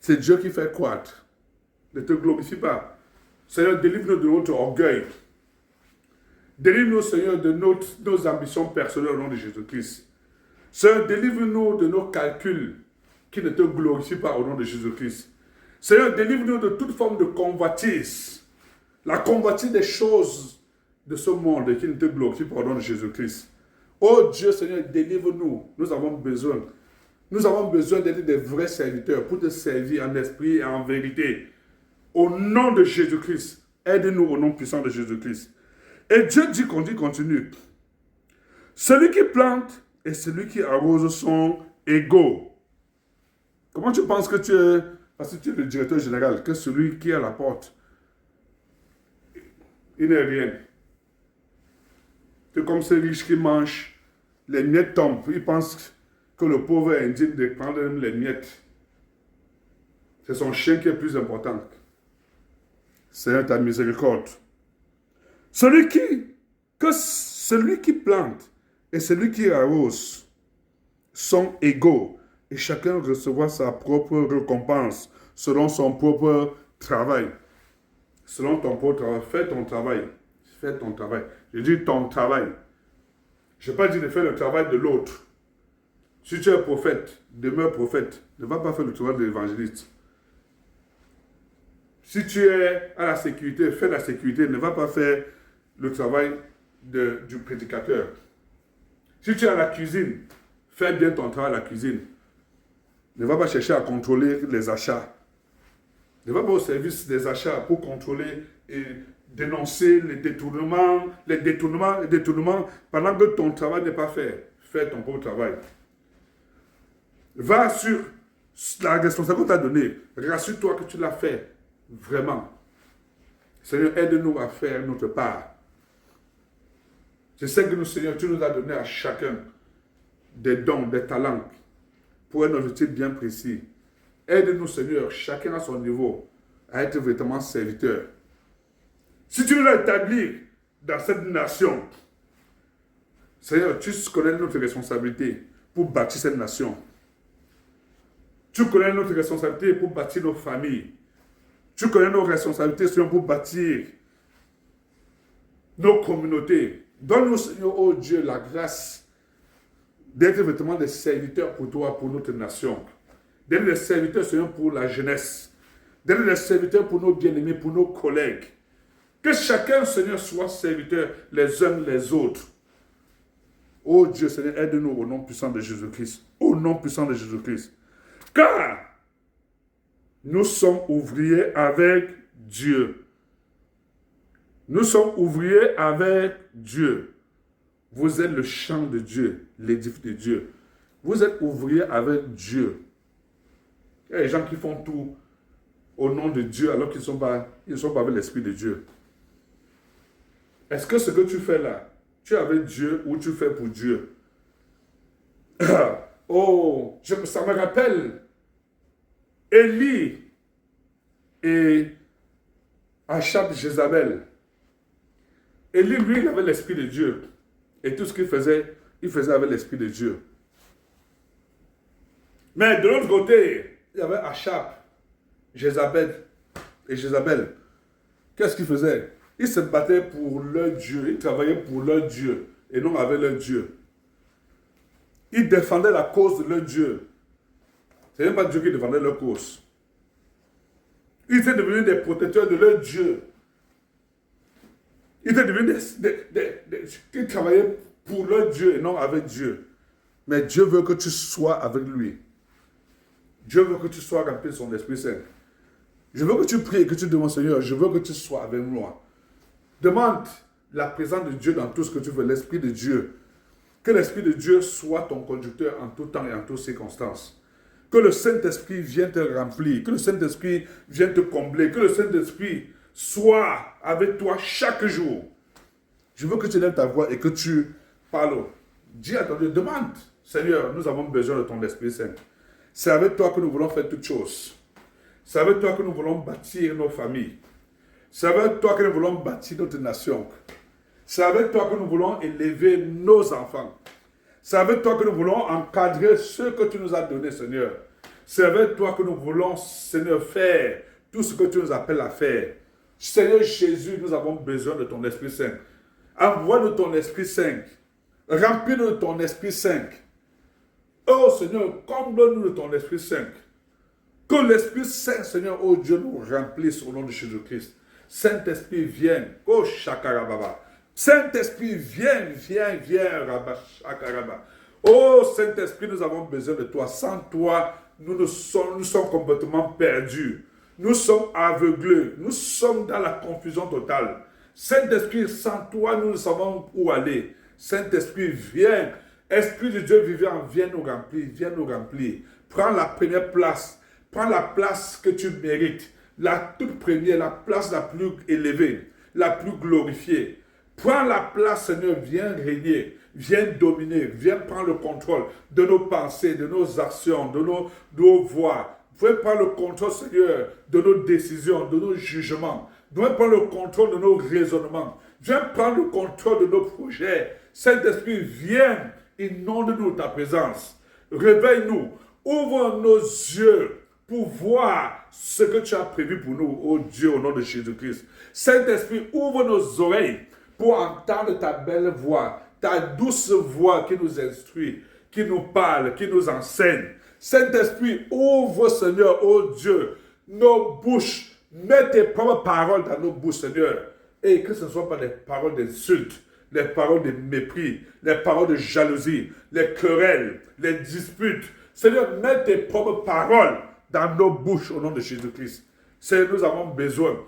C'est Dieu qui fait croître. Ne te glorifie pas. Seigneur, délivre-nous de notre orgueil. Délivre-nous, Seigneur, de nos ambitions personnelles au nom de Jésus-Christ. Seigneur, délivre-nous de nos calculs qui ne te glorifient pas au nom de Jésus-Christ. Seigneur, délivre-nous de toute forme de convoitise. La convoitise des choses de ce monde qui ne te glorifient pas au nom de Jésus-Christ. Oh Dieu, Seigneur, délivre-nous. Nous avons besoin. Nous avons besoin d'être des vrais serviteurs pour te servir en esprit et en vérité. Au nom de Jésus-Christ, aide-nous au nom puissant de Jésus-Christ. Et Dieu dit, continue. Celui qui plante et celui qui arrose sont égaux. Comment tu penses que tu es, parce que tu es le directeur général, que celui qui est à la porte, il n'est rien. C'est comme ces riches qui mangent, les miettes tombent. Ils pensent que le pauvre est indigne de prendre les miettes. C'est son chien qui est plus important. Seigneur, ta miséricorde. Celui qui plante et celui qui arrose sont égaux et chacun recevra sa propre récompense selon son propre travail. Selon ton propre travail, fais ton travail. Fais ton travail. Je dis ton travail. Je n'ai pas dit de faire le travail de l'autre. Si tu es prophète, demeure prophète. Ne va pas faire le travail de l'évangéliste. Si tu es à la sécurité, fais la sécurité. Ne va pas faire le travail du prédicateur. Si tu es à la cuisine, fais bien ton travail à la cuisine. Ne va pas chercher à contrôler les achats. Ne va pas au service des achats pour contrôler et dénoncer les détournements, pendant que ton travail n'est pas fait. Fais ton propre travail. Va sur la responsabilité qu'on t'a donnée. Rassure-toi que tu l'as fait vraiment. Seigneur, aide-nous à faire notre part. Je sais que nous, Seigneur, tu nous as donné à chacun des dons, des talents pour un objectif bien précis. Aide-nous, Seigneur, chacun à son niveau, à être véritablement serviteur. Si tu nous as établis dans cette nation, Seigneur, tu connais notre responsabilité pour bâtir cette nation. Tu connais notre responsabilité pour bâtir nos familles. Tu connais nos responsabilités, Seigneur, pour bâtir nos communautés. Donne-nous, Seigneur, oh Dieu, la grâce d'être véritablement des serviteurs pour toi, pour notre nation. D'être des serviteurs, Seigneur, pour la jeunesse. D'être des serviteurs pour nos bien-aimés, pour nos collègues. Que chacun, Seigneur, soit serviteur les uns les autres. Oh Dieu, Seigneur, aide-nous au nom puissant de Jésus-Christ. Au nom puissant de Jésus-Christ. Car nous sommes ouvriers avec Dieu. Nous sommes ouvriers avec Dieu. Vous êtes le champ de Dieu, l'édifice de Dieu. Vous êtes ouvriers avec Dieu. Il y a des gens qui font tout au nom de Dieu alors qu'ils ne sont pas avec l'Esprit de Dieu. Est-ce que ce que tu fais là, tu es avec Dieu ou tu fais pour Dieu? Oh, ça me rappelle Élie et Achab, Jézabel. Élie, lui, il avait l'Esprit de Dieu. Et tout ce qu'il faisait, il faisait avec l'Esprit de Dieu. Mais de l'autre côté, il y avait Achab, Jézabel et Jézabel. Qu'est-ce qu'ils faisaient? Ils se battaient pour leur Dieu, ils travaillaient pour leur Dieu et non avec leur Dieu. Ils défendaient la cause de leur Dieu. Ce n'est pas Dieu qui défendait leur cause. Ils étaient devenus des protecteurs de leur Dieu. Ils étaient devenus qui travaillaient pour leur Dieu et non avec Dieu. Mais Dieu veut que tu sois avec lui. Dieu veut que tu sois rempli de son Esprit Saint. Je veux que tu pries et que tu demandes, Seigneur, je veux que tu sois avec moi. Demande la présence de Dieu dans tout ce que tu veux, l'Esprit de Dieu. Que l'Esprit de Dieu soit ton conducteur en tout temps et en toutes circonstances. Que le Saint-Esprit vienne te remplir, que le Saint-Esprit vienne te combler, que le Saint-Esprit soit avec toi chaque jour. Je veux que tu lèves ta voix et que tu parles. Dis à ton Dieu, demande, Seigneur, nous avons besoin de ton Esprit Saint. C'est avec toi que nous voulons faire toutes choses. C'est avec toi que nous voulons bâtir nos familles. C'est avec toi que nous voulons bâtir notre nation. C'est avec toi que nous voulons élever nos enfants. C'est avec toi que nous voulons encadrer ce que tu nous as donné, Seigneur. C'est avec toi que nous voulons, Seigneur, faire tout ce que tu nous appelles à faire. Seigneur Jésus, nous avons besoin de ton Esprit Saint. Envoie-nous ton Esprit Saint. Remplis-nous de ton Esprit Saint. Oh Seigneur, comble-nous de ton Esprit Saint. Que l'Esprit Saint, Seigneur, oh Dieu, nous remplisse au nom de Jésus-Christ. Saint-Esprit, viens. Oh Shakarababa. Saint-Esprit, viens, Rabba Shakaraba. Oh Saint-Esprit, nous avons besoin de toi. Sans toi, nous sommes complètement perdus. Nous sommes aveuglés. Nous sommes dans la confusion totale. Saint-Esprit, sans toi, nous ne savons où aller. Saint-Esprit, viens. Esprit de Dieu vivant, viens nous remplir, viens nous remplir. Prends la première place. Prends la place que tu mérites. La toute première, la place la plus élevée, la plus glorifiée. Prends la place, Seigneur, viens régner, viens dominer, viens prendre le contrôle de nos pensées, de nos actions, de nos voix. Viens prendre le contrôle, Seigneur, de nos décisions, de nos jugements. Viens prendre le contrôle de nos raisonnements. Viens prendre le contrôle de nos projets. Saint-Esprit, viens, inonde-nous ta présence. Réveille-nous, ouvre nos yeux pour voir ce que tu as prévu pour nous, oh Dieu, au nom de Jésus-Christ. Saint-Esprit, ouvre nos oreilles pour entendre ta belle voix, ta douce voix qui nous instruit, qui nous parle, qui nous enseigne. Saint-Esprit, ouvre, Seigneur, oh Dieu, nos bouches. Mets tes propres paroles dans nos bouches, Seigneur. Et que ce ne soit pas des paroles d'insultes, les paroles de mépris, les paroles de jalousie, les querelles, les disputes. Seigneur, mets tes propres paroles dans nos bouches au nom de Jésus-Christ. Seigneur, nous avons besoin.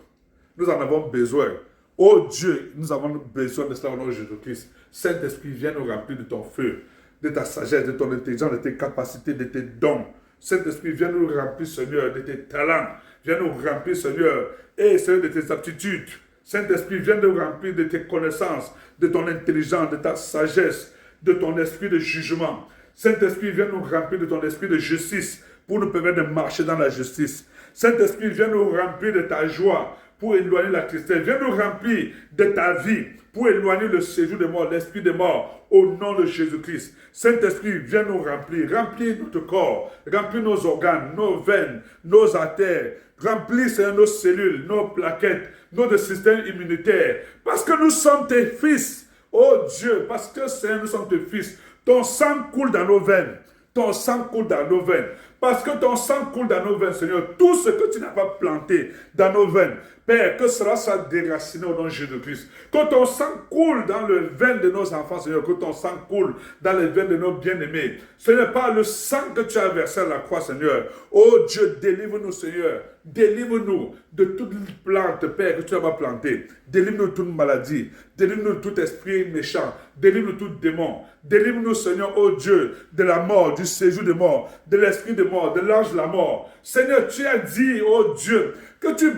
Nous en avons besoin. Oh Dieu, nous avons besoin de cela au nom de Jésus-Christ. Saint-Esprit, viens nous remplir de ton feu, de ta sagesse, de ton intelligence, de tes capacités, de tes dons. Saint-Esprit, viens nous remplir, Seigneur, de tes talents. Viens nous remplir, Seigneur, et Seigneur, de tes aptitudes. Saint-Esprit, viens nous remplir de tes connaissances, de ton intelligence, de ta sagesse, de ton esprit de jugement. Saint-Esprit, viens nous remplir de ton esprit de justice pour nous permettre de marcher dans la justice. Saint-Esprit, viens nous remplir de ta joie pour éloigner la tristesse. Viens nous remplir de ta vie pour éloigner le séjour des morts, l'esprit des morts, au nom de Jésus-Christ. Saint-Esprit, viens nous remplir. Remplis notre corps, remplis nos organes, nos veines, nos artères. Remplis, Seigneur, nos cellules, nos plaquettes, notre système immunitaire. Parce que nous sommes tes fils. Oh Dieu, parce que, Seigneur, nous sommes tes fils. Ton sang coule dans nos veines. Ton sang coule dans nos veines. Parce que ton sang coule dans nos veines, Seigneur. Tout ce que tu n'as pas planté dans nos veines, Père, que cela soit déraciné au nom de Jésus-Christ. Que ton sang coule dans les veines de nos enfants, Seigneur. Que ton sang coule dans les veines de nos bien-aimés. Seigneur, par le sang que tu as versé à la croix, Seigneur. Oh Dieu, délivre-nous, Seigneur. Délivre-nous de toute plante, Père, que tu n'as pas plantée. Délivre-nous de toute maladie. Délivre-nous de tout esprit méchant. Délivre-nous de tout démon. Délivre-nous, Seigneur, oh Dieu, de la mort, du séjour de mort, de l'esprit de mort, de l'ange de la mort. Seigneur, tu as dit, oh Dieu, que tu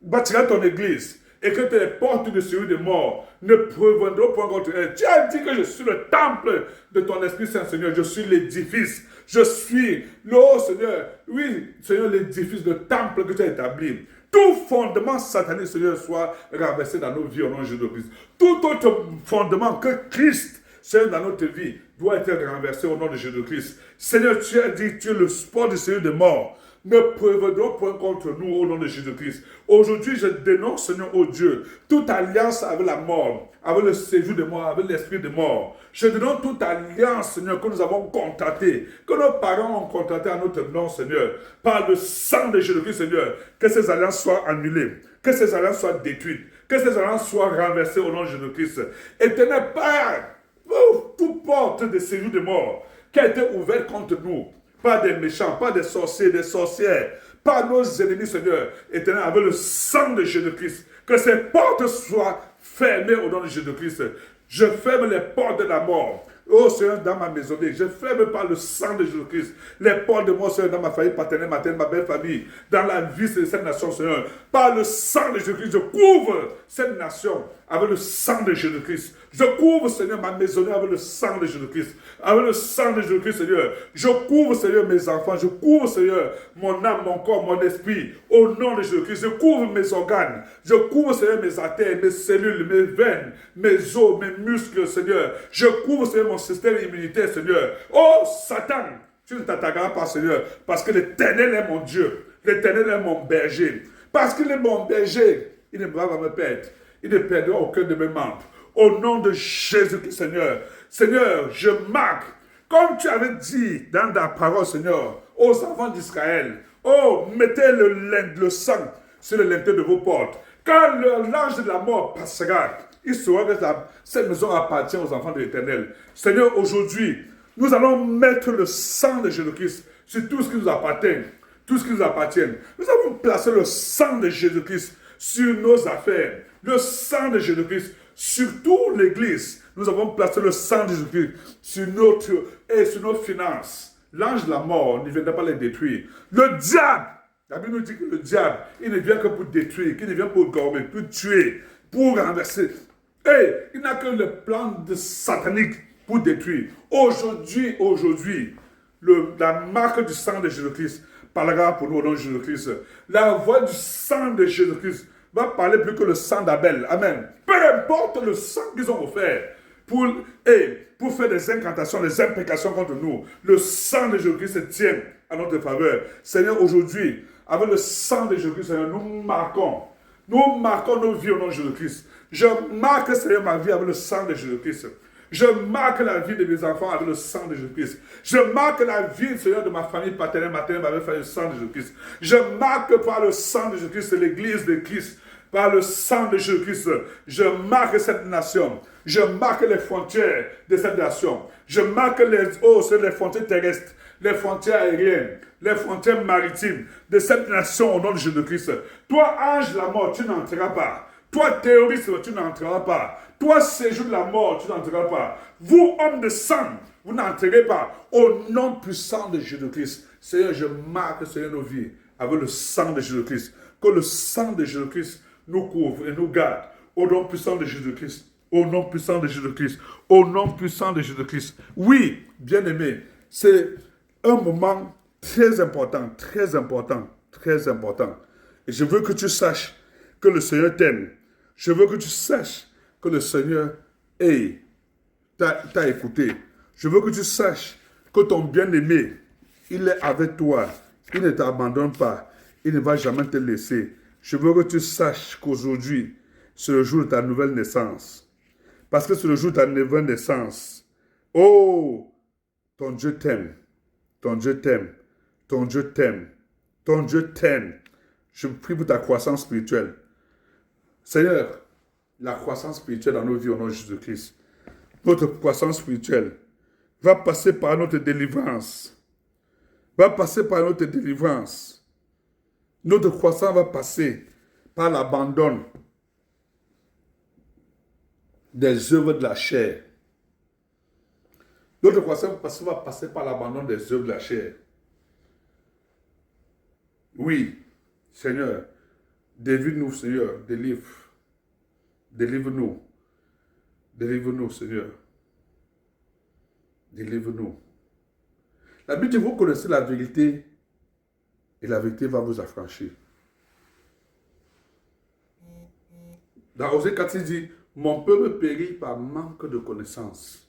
bâtiras ton église. et que les portes de celui de mort ne prévaudront point contre elle. Tu as dit que je suis le temple de ton Esprit Saint, Seigneur. Je suis l'édifice. Je suis, oh Seigneur, oui, Seigneur, l'édifice, le temple que tu as établi. Tout fondement satanique, Seigneur, soit renversé dans nos vies au nom de Jésus-Christ. Tout autre fondement que Christ, Seigneur, dans notre vie, doit être renversé au nom de Jésus-Christ. Seigneur, tu as dit que tu es le sport de celui de mort. Ne prévaudront point contre nous au nom de Jésus-Christ. Aujourd'hui, je dénonce, Seigneur, oh Dieu, toute alliance avec la mort, avec le séjour de mort, avec l'esprit de mort. Je dénonce toute alliance, Seigneur, que nous avons contractée, que nos parents ont contractée à notre nom, Seigneur, par le sang de Jésus-Christ, Seigneur, que ces alliances soient annulées, que ces alliances soient détruites, que ces alliances soient renversées au nom de Jésus-Christ. Éternel Père, toute porte de séjour de mort qui a été ouverte contre nous, pas des méchants, pas des sorciers, des sorcières, pas nos ennemis, Seigneur, éternel, avec le sang de Jésus-Christ, que ces portes soient fermées au nom de Jésus-Christ. Je ferme les portes de la mort. Oh Seigneur, dans ma maisonnée, je ferme par le sang de Jésus-Christ les portes de mort, Seigneur, dans ma famille paternelle, maternelle, ma belle famille, dans la vie de cette nation, Seigneur. Par le sang de Jésus-Christ, je couvre cette nation avec le sang de Jésus-Christ. Je couvre, Seigneur, ma maisonnée avec le sang de Jésus-Christ. Avec le sang de Jésus-Christ, Seigneur. Je couvre, Seigneur, mes enfants. Je couvre, Seigneur, mon âme, mon corps, mon esprit. Au nom de Jésus-Christ, je couvre mes organes. Je couvre, Seigneur, mes artères, mes cellules, mes veines, mes os, mes muscles, Seigneur. Je couvre, Seigneur, mon système immunitaire, Seigneur. Oh, Satan, tu ne t'attaqueras pas, Seigneur, parce que l'Éternel est mon Dieu. L'Éternel est mon berger. Parce qu'il est mon berger, il ne va pas me perdre. Il ne perdra aucun de mes membres. Au nom de Jésus-Christ, Seigneur. Seigneur, je marque, comme tu avais dit dans ta parole, Seigneur, aux enfants d'Israël. Oh, mettez le sang sur le linteau de vos portes. Quand l'ange de la mort passera, il saura que cette maison appartient aux enfants de l'Éternel. Seigneur, aujourd'hui, nous allons mettre le sang de Jésus-Christ sur tout ce qui nous appartient. Tout ce qui nous appartient. Nous avons placé le sang de Jésus-Christ sur nos affaires. Le sang de Jésus-Christ sur toute l'Église. Nous avons placé le sang de Jésus-Christ sur nos finances. L'ange de la mort ne viendra pas les détruire. Le diable, la Bible nous dit que le diable, il ne vient que pour détruire, qu'il ne vient pour gormer, pour tuer, pour renverser. Et il n'a que le plan de satanique pour détruire. Aujourd'hui, la marque du sang de Jésus-Christ parlera pour nous au nom de Jésus-Christ. La voix du sang de Jésus-Christ va parler plus que le sang d'Abel. Amen. Peu importe le sang qu'ils ont offert pour faire des incantations, des imprécations contre nous, le sang de Jésus-Christ se tient à notre faveur. Seigneur, aujourd'hui, avec le sang de Jésus-Christ, Seigneur, nous marquons nos vies au nom de Jésus-Christ. Je marque, Seigneur, ma vie avec le sang de Jésus-Christ. Je marque la vie de mes enfants avec le sang de Jésus-Christ. Je marque la vie, Seigneur, de ma famille paternelle, maternelle, avec le sang de Jésus-Christ. Je marque par le sang de Jésus-Christ l'église de Christ. Par le sang de Jésus-Christ, je marque cette nation. Je marque les frontières de cette nation. Je marque les frontières terrestres, les frontières aériennes, les frontières maritimes de cette nation au nom de Jésus-Christ. Toi, ange de la mort, tu n'entreras pas. Toi, terroriste, tu n'entreras pas. Toi, séjour de la mort, tu n'entreras pas. Vous, hommes de sang, vous n'entrerez pas. Au nom puissant de Jésus-Christ, Seigneur, je marque, Seigneur, nos vies avec le sang de Jésus-Christ. Que le sang de Jésus-Christ nous couvre et nous garde. Au nom puissant de Jésus-Christ. Au nom puissant de Jésus-Christ. Au nom puissant de Jésus-Christ. Oui, bien-aimé, c'est un moment très important, très important, très important. Et je veux que tu saches que le Seigneur t'aime. Je veux que tu saches que le Seigneur t'a écouté. Je veux que tu saches que ton bien-aimé, il est avec toi. Il ne t'abandonne pas. Il ne va jamais te laisser. Je veux que tu saches qu'aujourd'hui, c'est le jour de ta nouvelle naissance. Parce que c'est le jour de ta nouvelle naissance. Oh, ton Dieu t'aime. Ton Dieu t'aime. Ton Dieu t'aime. Ton Dieu t'aime. Je prie pour ta croissance spirituelle. Seigneur, la croissance spirituelle dans nos vies au nom de Jésus-Christ. Notre croissance spirituelle va passer par notre délivrance. Va passer par notre délivrance. Notre croissance va passer par l'abandon des œuvres de la chair. Notre croissance va passer par l'abandon des œuvres de la chair. Oui, Seigneur, délivre-nous, Seigneur, délivre. Délivre-nous. Délivre-nous, Seigneur. Délivre-nous. La Bible dit, vous connaissez la vérité et la vérité va vous affranchir. Dans Osée 4, il dit, mon peuple périt par manque de connaissance.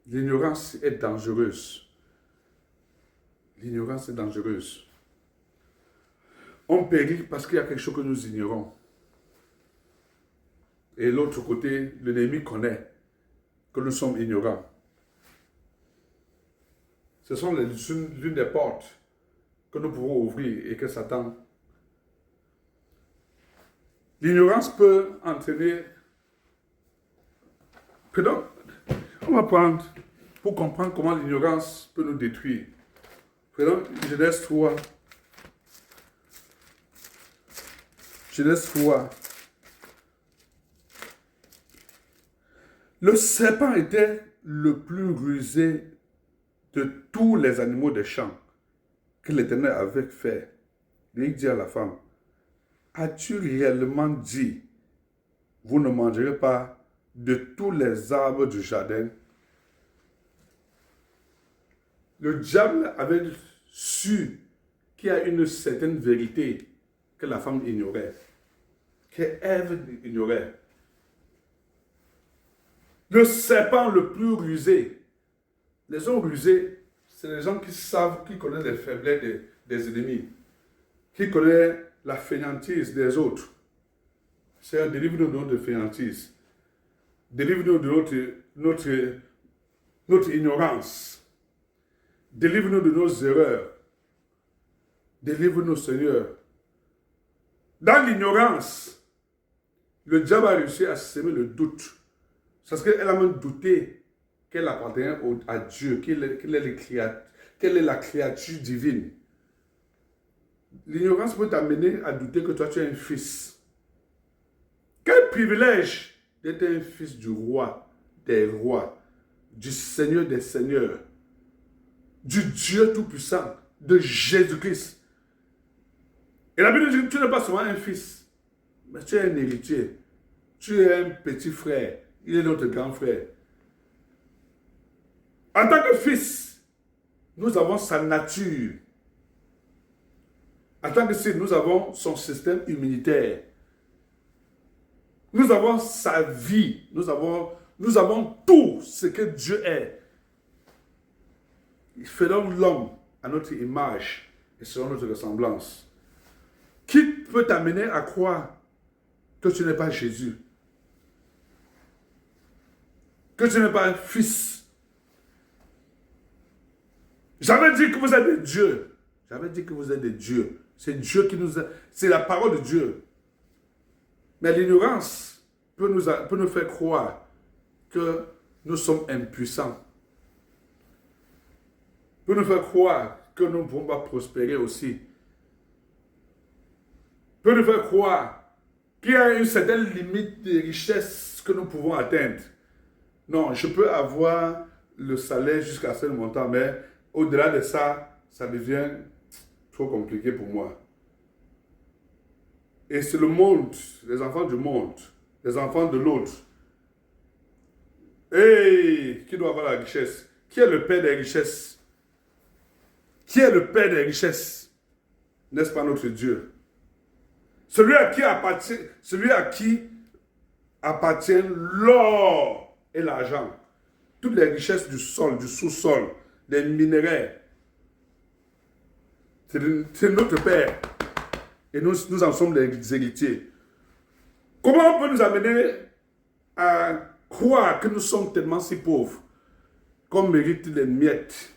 L'ignorance est dangereuse. L'ignorance est dangereuse. On périt parce qu'il y a quelque chose que nous ignorons. Et l'autre côté, l'ennemi connaît que nous sommes ignorants. Ce sont l'une des portes que nous pouvons ouvrir et que Satan... L'ignorance peut entraîner... Pardon, on va prendre pour comprendre comment l'ignorance peut nous détruire. Prenons Genèse 3. Genèse 3. Le serpent était le plus rusé de tous les animaux des champs que l'Éternel avait fait. Il dit à la femme, as-tu réellement dit, vous ne mangerez pas de tous les arbres du jardin? Le diable avait su qu'il y a une certaine vérité que la femme ignorait, que Ève ignorait. Le serpent le plus rusé. Les gens rusés, c'est les gens qui savent, qui connaissent les faiblesses des ennemis, qui connaissent la fainéantise des autres. Seigneur, délivre-nous de notre fainéantise. Délivre-nous de notre ignorance. Délivre-nous de nos erreurs. Délivre-nous, Seigneur. Dans l'ignorance, le diable a réussi à semer le doute. Parce qu'elle a même douté qu'elle appartenait à Dieu, qu'elle est la créature divine. L'ignorance peut t'amener à douter que toi tu es un fils. Quel privilège d'être un fils du roi des rois, du Seigneur des seigneurs, du Dieu tout-puissant, de Jésus-Christ. Et la Bible dit que tu n'es pas seulement un fils, mais tu es un héritier. Tu es un petit frère. Il est notre grand frère. En tant que fils, nous avons sa nature. En tant que fils, nous avons son système immunitaire. Nous avons sa vie. Nous avons tout ce que Dieu est. Il fait donc l'homme à notre image et selon notre ressemblance. Qui peut t'amener à croire que tu n'es pas Jésus? Que tu n'es pas un fils? J'avais dit que vous êtes des dieux. J'avais dit que vous êtes des dieux. C'est Dieu qui nous a... C'est la parole de Dieu. Mais l'ignorance peut nous faire croire que nous sommes impuissants. Peut nous faire croire que nous ne pouvons pas prospérer aussi. Peut nous faire croire qu'il y a une certaine limite de richesse que nous pouvons atteindre. Non, je peux avoir le salaire jusqu'à ce montant, mais au-delà de ça, ça devient trop compliqué pour moi. Et c'est le monde, les enfants du monde, les enfants de l'autre. Et qui doit avoir la richesse? Qui est le père des richesses? Qui est le père des richesses? N'est-ce pas notre Dieu? Celui à qui appartient l'or et l'argent. Toutes les richesses du sol, du sous-sol, des minéraux. C'est notre Père. Et nous en sommes les héritiers. Comment on peut nous amener à croire que nous sommes tellement si pauvres qu'on mérite les miettes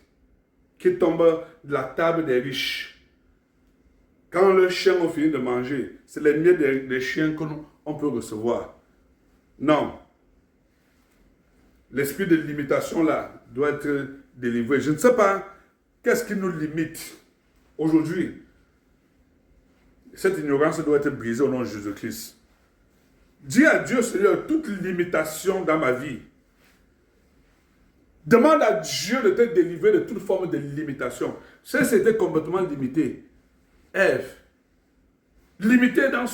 qui tombent de la table des riches? Quand les chiens ont fini de manger, c'est les miettes des chiens qu'on peut recevoir. Non. L'esprit de limitation là doit être délivré. Je ne sais pas qu'est-ce qui nous limite aujourd'hui. Cette ignorance doit être brisée au nom de Jésus-Christ. Dis à Dieu, Seigneur, toute limitation dans ma vie. Demande à Dieu de te délivrer de toute forme de limitation. C'était complètement limité. Ève, limitée dans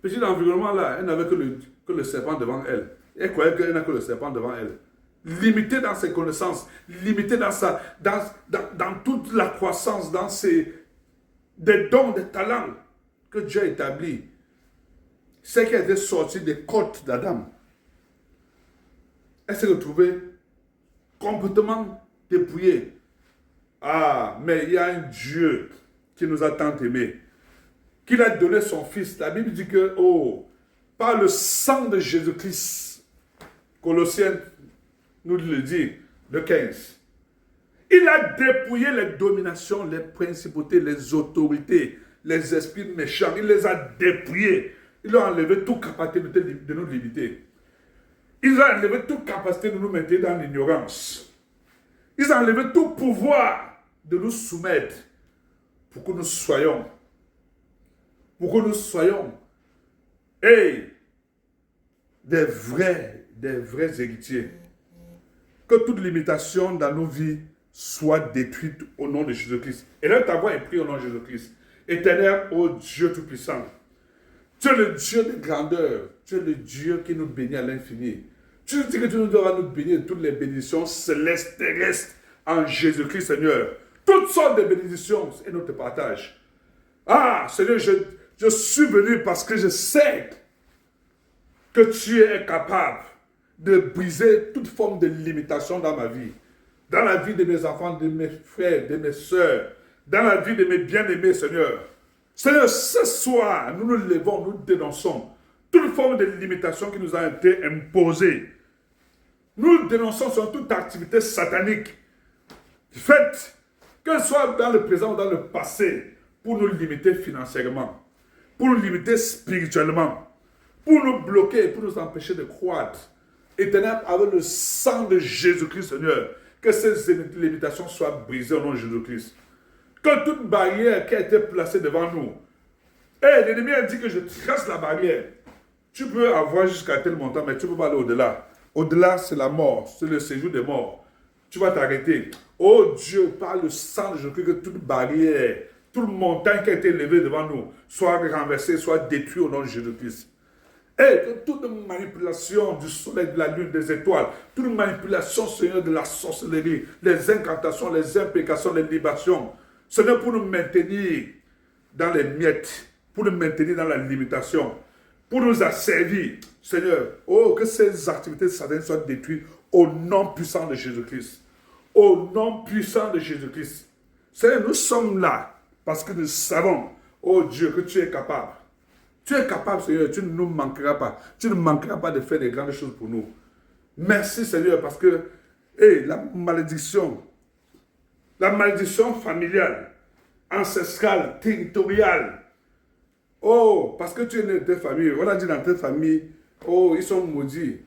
petit environnement là, elle n'avait que le serpent devant elle. Elle croyait qu'elle n'a que le serpent devant elle. Limitée dans ses connaissances, limitée dans toute la croissance, dans des dons, des talents que Dieu a établis. C'est qu'elle était sortie des côtes d'Adam. Elle s'est retrouvée complètement dépouillée. Ah, mais il y a un Dieu qui nous a tant aimés, qu'il a donné son Fils. La Bible dit que, par le sang de Jésus-Christ, Colossiens nous le dit, le 15, il a dépouillé les dominations, les principautés, les autorités, les esprits méchants. Il les a dépouillés. Il a enlevé toute capacité de nous limiter. Il a enlevé toute capacité de nous mettre dans l'ignorance. Il a enlevé tout pouvoir de nous soumettre pour que nous soyons des vrais héritiers. Que toute limitation dans nos vies soit détruite au nom de Jésus-Christ. Et là, ta voix est prise au nom de Jésus-Christ. Éternel, ô Dieu Tout-Puissant, tu es le Dieu de grandeur. Tu es le Dieu qui nous bénit à l'infini. Tu dis que tu nous devras nous bénir de toutes les bénédictions célestes, terrestres, en Jésus-Christ, Seigneur. Toutes sortes de bénédictions et nous te partageons. Ah, Seigneur, je suis venu parce que je sais que tu es capable de briser toute forme de limitation dans ma vie, dans la vie de mes enfants, de mes frères, de mes soeurs, dans la vie de mes bien-aimés, Seigneur. Seigneur, ce soir, nous nous levons, nous dénonçons toute forme de limitation qui nous a été imposée. Nous dénonçons sur toute activité satanique faite, qu'elle soit dans le présent ou dans le passé, pour nous limiter financièrement, pour nous limiter spirituellement, pour nous bloquer, pour nous empêcher de croître. Éternel, avec le sang de Jésus-Christ, Seigneur, que ces limitations soient brisées au nom de Jésus-Christ. Que toute barrière qui a été placée devant nous, l'ennemi a dit que je trace la barrière. Tu peux avoir jusqu'à tel montant, mais tu ne peux pas aller au-delà. Au-delà, c'est la mort, c'est le séjour des morts. Tu vas t'arrêter. Oh Dieu, par le sang de Jésus-Christ, que toute barrière, toute montagne qui a été élevée devant nous, soit renversée, soit détruite au nom de Jésus-Christ. Et que toute manipulation du soleil, de la lune, des étoiles, toute manipulation, Seigneur, de la sorcellerie, les incantations, les imprécations, les libations, Seigneur, pour nous maintenir dans les miettes, pour nous maintenir dans la limitation, pour nous asservir, Seigneur, que ces activités sataniques soient détruites au nom puissant de Jésus-Christ. Au nom puissant de Jésus-Christ. Seigneur, nous sommes là parce que nous savons, oh Dieu, que tu es capable. Tu es capable, Seigneur, tu ne nous manqueras pas. Tu ne manqueras pas de faire des grandes choses pour nous. Merci, Seigneur, parce que la malédiction familiale, ancestrale, territoriale, parce que tu es né de tes familles, on a dit dans tes familles, ils sont maudits.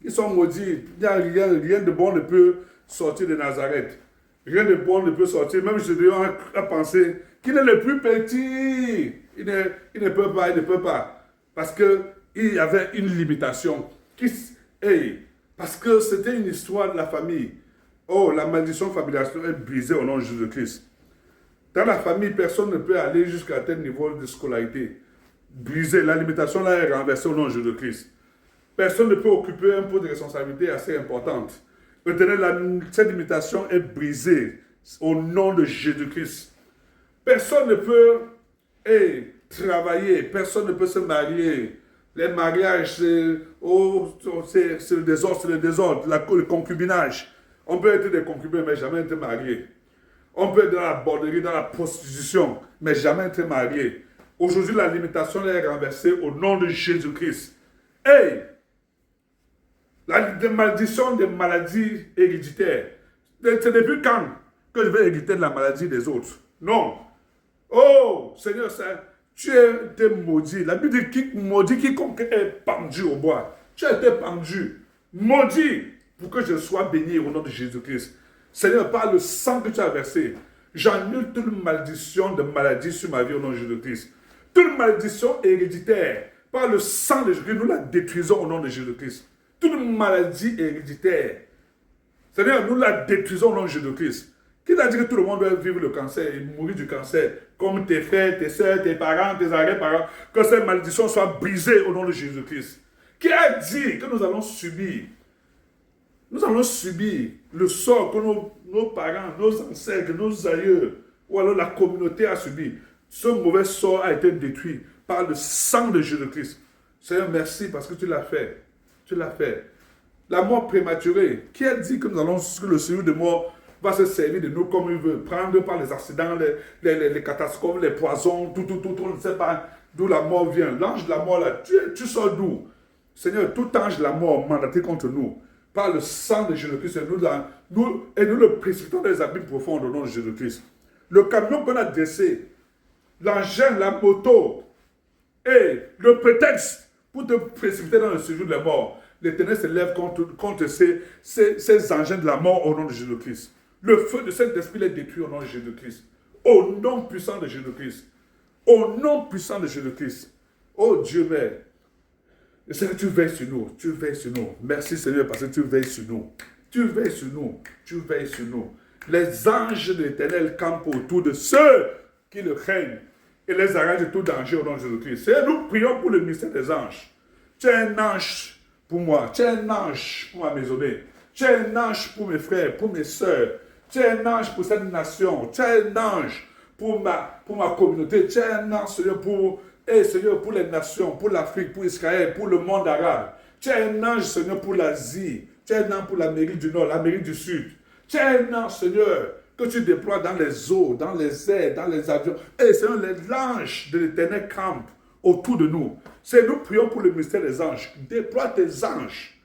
Ils sont maudits. Il n'y a rien de bon ne peut sortir de Nazareth. Rien de bon ne peut sortir. Même Jésus a pensé qu'il est le plus petit. Il ne peut pas. Parce qu'il y avait une limitation. Parce que c'était une histoire de la famille. La malédiction familiale est brisée au nom de Jésus-Christ. Dans la famille, personne ne peut aller jusqu'à tel niveau de scolarité. Brisée, la limitation là est renversée au nom de Jésus-Christ. Personne ne peut occuper un poste de responsabilité assez importante. Maintenant, cette limitation est brisée au nom de Jésus-Christ. Personne ne peut travailler, personne ne peut se marier. Les mariages, c'est le désordre, le concubinage. On peut être des concubins, mais jamais être marié. On peut être dans la borderie, dans la prostitution, mais jamais être marié. Aujourd'hui, la limitation est renversée au nom de Jésus-Christ. La malédiction des maladies héréditaires. C'est depuis quand que je vais hériter de la maladie des autres? Non. Oh, Seigneur, tu es maudit. La Bible dit maudit quiconque est pendu au bois. Tu as été pendu. Maudit pour que je sois béni au nom de Jésus-Christ. Seigneur, par le sang que tu as versé, j'annule toute malédiction de maladie sur ma vie au nom de Jésus-Christ. Toute malédiction héréditaire, par le sang de Jésus-Christ, nous la détruisons au nom de Jésus-Christ. Toute maladie héréditaire, Seigneur, nous la détruisons au nom de Jésus-Christ. Qui t'a dit que tout le monde doit vivre le cancer et mourir du cancer, comme tes frères, tes soeurs, tes parents, tes arrière-parents, que ces malédictions soient brisées au nom de Jésus-Christ? Qui a dit que nous allons subir le sort que nos parents, nos ancêtres, nos aïeux, ou alors la communauté a subi? Ce mauvais sort a été détruit par le sang de Jésus-Christ. Seigneur, merci parce que tu l'as fait. Tu l'as fait. La mort prématurée. Qui a dit que que le Seigneur de mort va se servir de nous comme il veut, prendre par les accidents, les catastrophes, les poisons, tout, on ne sait pas d'où la mort vient. L'ange de la mort, là, tu sors d'où? Seigneur, tout ange de la mort mandaté contre nous, par le sang de Jésus-Christ, et nous le précipitons dans les abîmes profonds au nom de Jésus-Christ. Le camion qu'on a dressé, l'engin, la moto, et le prétexte pour te précipiter dans le séjour de la mort, l'Éternel se lève contre ces engins de la mort au nom de Jésus-Christ. Le feu de Saint-Esprit est détruit au nom de Jésus-Christ. Au nom puissant de Jésus-Christ. Au nom puissant de Jésus-Christ. Oh Dieu, mais Seigneur, tu veilles sur nous. Tu veilles sur nous. Merci Seigneur parce que tu veilles sur nous. Tu veilles sur nous. Tu veilles sur nous. Les anges de l'Éternel campent autour de ceux qui le craignent et les arrachent de tout danger au nom de Jésus-Christ. Seigneur, nous prions pour le mystère des anges. Tu es un ange pour moi. Tu es un ange pour ma maisonnée. Tu es un ange pour mes frères, pour mes soeurs. Tu es un ange pour cette nation. Tu es un ange pour ma communauté. Tu es un ange, Seigneur, Seigneur, pour les nations, pour l'Afrique, pour Israël, pour le monde arabe. Tu es un ange, Seigneur, pour l'Asie. Tu es un ange pour l'Amérique du Nord, l'Amérique du Sud. Tu es un ange, Seigneur, que tu déploies dans les eaux, dans les airs, dans les avions. Et Seigneur, l'ange de l'Éternel campe autour de nous. C'est nous prions pour le mystère des anges. Déploie tes anges.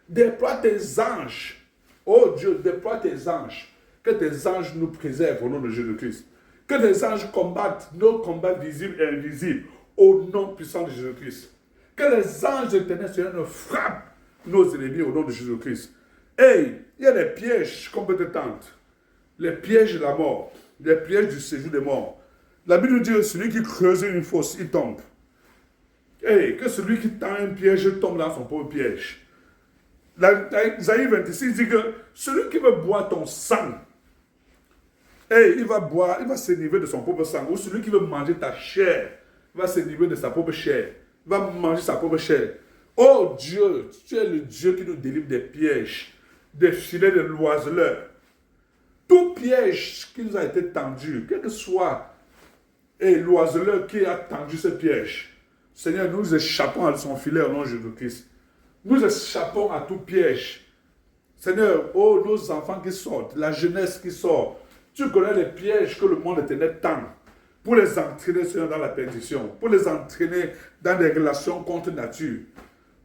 Déploie tes anges. Oh Dieu, déploie tes anges. Que tes anges nous préservent au nom de Jésus-Christ. Que tes anges combattent nos combats visibles et invisibles au nom puissant de Jésus-Christ. Que les anges de l'Éternel, Seigneur, nous frappent nos ennemis au nom de Jésus-Christ. Et il y a des pièges qu'on peut te tendre. Les pièges de la mort. Les pièges du séjour des morts. La Bible nous dit que celui qui creuse une fosse, il tombe. Et que celui qui tend un piège tombe dans son propre piège. Isaïe 26 dit que celui qui veut boire ton sang, il va s'enivrer de son propre sang. Ou celui qui veut manger ta chair, va s'enivrer de sa propre chair. Va manger sa propre chair. Oh Dieu, tu es le Dieu qui nous délivre des pièges, des filets de l'oiseleur. Tout piège qui nous a été tendu, quel que soit l'oiseleur qui a tendu ce piège, Seigneur, nous échappons à son filet au nom de Jésus-Christ. Nous échappons à tout piège. Seigneur, oh, nos enfants qui sortent, la jeunesse qui sort, tu connais les pièges que le monde éternel tend pour les entraîner, Seigneur, dans la perdition, pour les entraîner dans des relations contre nature.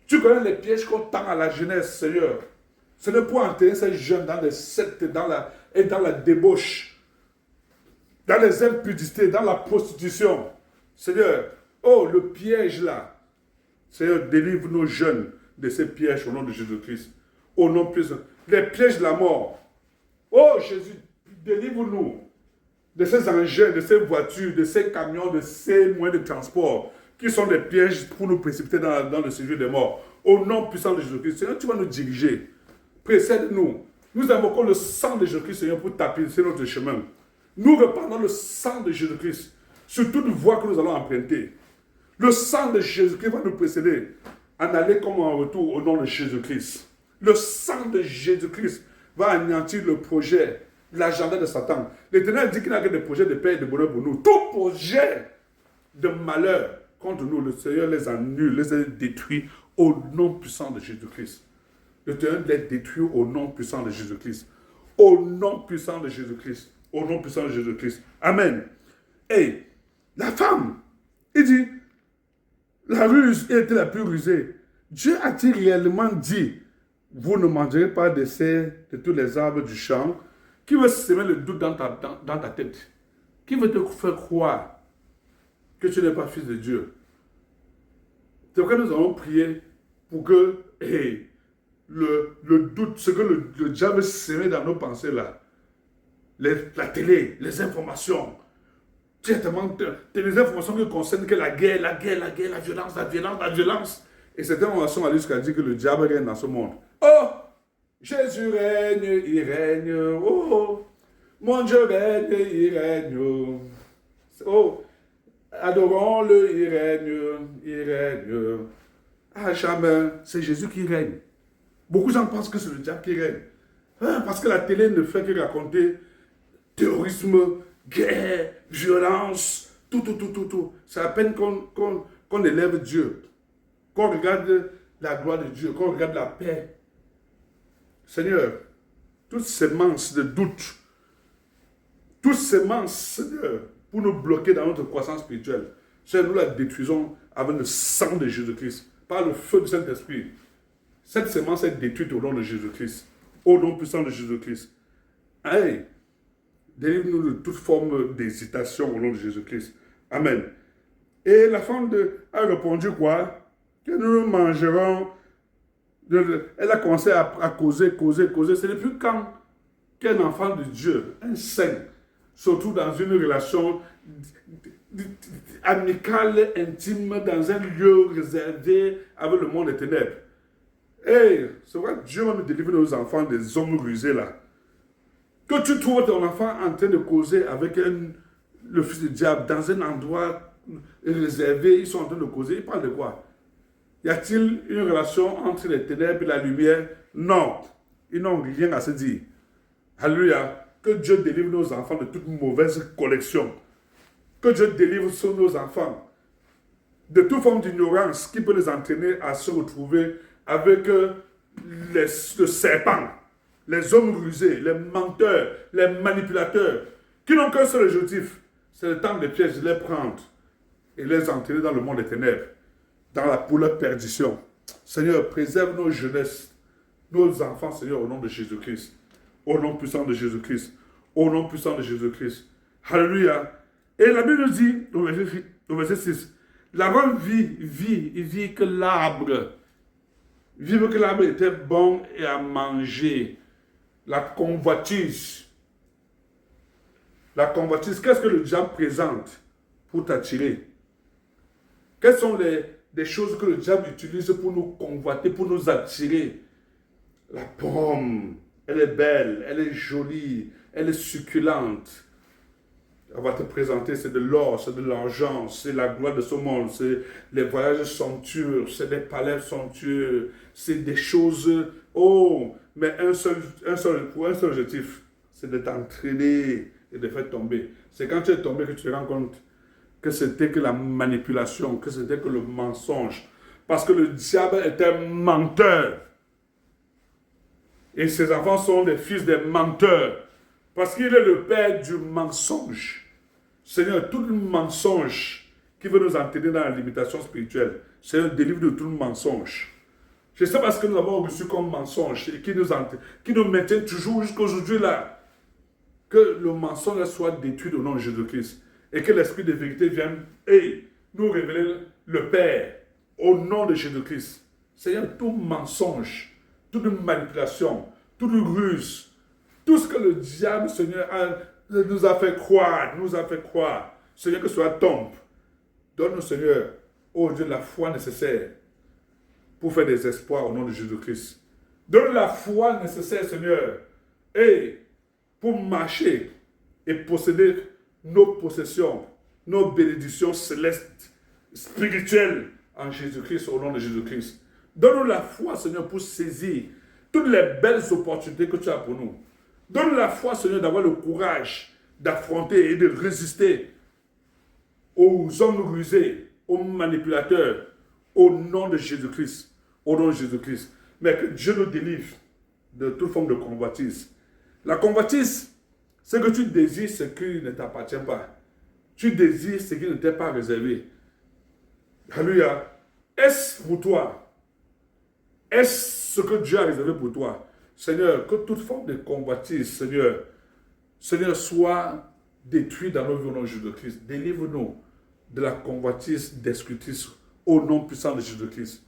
Tu connais les pièges qu'on tend à la jeunesse, Seigneur. Seigneur, pour entraîner ces jeunes dans les sectes, dans la débauche, dans les impudités, dans la prostitution. Seigneur, oh, le piège là. Seigneur, délivre nos jeunes de ces pièges au nom de Jésus-Christ. Au nom puissant. Les pièges de la mort. Oh Jésus, délivre-nous de ces engins, de ces voitures, de ces camions, de ces moyens de transport qui sont des pièges pour nous précipiter dans le séjour des morts. Au nom puissant de Jésus-Christ. Seigneur, tu vas nous diriger. Précède-nous. Nous invoquons le sang de Jésus-Christ, Seigneur, pour tapisser notre chemin. Nous reparlons le sang de Jésus-Christ sur toute voie que nous allons emprunter. Le sang de Jésus-Christ va nous précéder en aller comme en retour au nom de Jésus-Christ. Le sang de Jésus-Christ va anéantir le projet, l'agenda de Satan. L'Éternel dit qu'il n'a que des projets de paix et de bonheur pour nous. Tout projet de malheur contre nous, le Seigneur les annule, les détruit au nom puissant de Jésus-Christ. L'Éternel les détruit au nom puissant de Jésus-Christ. Au nom puissant de Jésus-Christ. Au nom puissant de Jésus-Christ. Amen. Et la femme, il dit, la ruse était la plus rusée. Dieu a-t-il réellement dit, vous ne mangerez pas de tous les arbres du champ? Qui veut semer le doute dans ta tête? Qui veut te faire croire que tu n'es pas fils de Dieu? C'est pourquoi nous allons prier pour que le doute, ce que le diable semé dans nos pensées là, la télé, les informations, directement, les informations qui concernent que la guerre, la violence. Et certaines informations allaient jusqu'à dire que le diable règne dans ce monde. Oh, Jésus règne, il règne. Oh, Mon Dieu règne, il règne. Oh, adorons-le, il règne, il règne. Ah, jamais, c'est Jésus qui règne. Beaucoup de gens pensent que c'est le diable qui règne. Ah, parce que la télé ne fait que raconter terrorisme, guerre, violence, tout. C'est à peine qu'on élève Dieu, qu'on regarde la gloire de Dieu, qu'on regarde la paix. Seigneur, toutes ces semences de doute, toutes ces semences, Seigneur, pour nous bloquer dans notre croissance spirituelle, Seigneur, nous la détruisons avec le sang de Jésus-Christ, par le feu du Saint-Esprit. Cette semence est détruite au nom de Jésus-Christ, au nom puissant de Jésus-Christ. Hey, délivre-nous de toute forme d'hésitation au nom de Jésus-Christ. Amen. Et la femme a répondu quoi? Que nous mangerons. Elle a commencé à causer. Ce n'est plus quand qu'un enfant de Dieu, un saint, se trouve dans une relation amicale, intime, dans un lieu réservé avec le monde des ténèbres. Hey, c'est vrai, Dieu va nous délivrer nos enfants des hommes rusés là. Que tu trouves ton enfant en train de causer avec le fils du diable dans un endroit réservé, ils sont en train de causer, ils parlent de quoi? Y a-t-il une relation entre les ténèbres et la lumière? Non, ils n'ont rien à se dire. Alléluia. Que Dieu délivre nos enfants de toute mauvaise connexion. Que Dieu délivre sur nos enfants de toute forme d'ignorance qui peut les entraîner à se retrouver avec le serpent, les hommes rusés, les menteurs, les manipulateurs, qui n'ont qu'un seul objectif, c'est le temps des pièges de les prendre et les entraîner dans le monde des ténèbres, pour leur perdition. Seigneur, préserve nos jeunesses, nos enfants, Seigneur, au nom de Jésus-Christ. Au nom puissant de Jésus-Christ. Au nom puissant de Jésus-Christ. Alléluia. Et la Bible nous dit, au verset 6, l'Aaron vit que l'arbre, vit que l'arbre était bon et à manger. La convoitise. La convoitise, qu'est-ce que le diable présente pour t'attirer? Quelles sont les choses que le diable utilise pour nous convoiter, pour nous attirer? La pomme, elle est belle, elle est jolie, elle est succulente. On va te présenter, c'est de l'or, c'est de l'argent, c'est la gloire de ce monde, c'est les voyages somptueux, c'est des palais somptueux, c'est des choses, oh, mais un seul objectif, c'est de t'entraîner et de faire tomber. C'est quand tu es tombé que tu te rends compte que c'était que la manipulation, que c'était que le mensonge. Parce que le diable est un menteur. Et ses enfants sont des fils des menteurs. Parce qu'il est le père du mensonge. Seigneur, tout le mensonge qui veut nous entraîner dans la limitation spirituelle, Seigneur, délivre de tout le mensonge. Je sais pas ce que nous avons reçu comme mensonge et qui nous maintient toujours jusqu'à aujourd'hui là. Que le mensonge soit détruit au nom de Jésus-Christ. Et que l'esprit de vérité vienne et nous révéler le Père au nom de Jésus-Christ. Seigneur, tout mensonge, toute manipulation, toute ruse, tout ce que le diable, Seigneur, nous a fait croire, Seigneur, que cela tombe. Donne-nous, Seigneur, oh Dieu, la foi nécessaire pour faire des espoirs au nom de Jésus-Christ. Donne la foi nécessaire, Seigneur, et pour marcher et posséder nos possessions, nos bénédictions célestes, spirituelles en Jésus-Christ, au nom de Jésus-Christ. Donne-nous la foi, Seigneur, pour saisir toutes les belles opportunités que tu as pour nous. Donne-nous la foi, Seigneur, d'avoir le courage d'affronter et de résister aux hommes rusés, aux manipulateurs, au nom de Jésus-Christ. Au nom de Jésus-Christ. Mais que Dieu nous délivre de toute forme de convoitise. La convoitise, c'est que tu désires ce qui ne t'appartient pas. Tu désires ce qui ne t'est pas réservé. Alléluia. Est-ce pour toi? Est-ce ce que Dieu a réservé pour toi? Seigneur, que toute forme de convoitise, Seigneur, soit détruite dans nos vies au nom de Jésus-Christ. Délivre-nous de la convoitise destructrice au nom puissant de Jésus-Christ.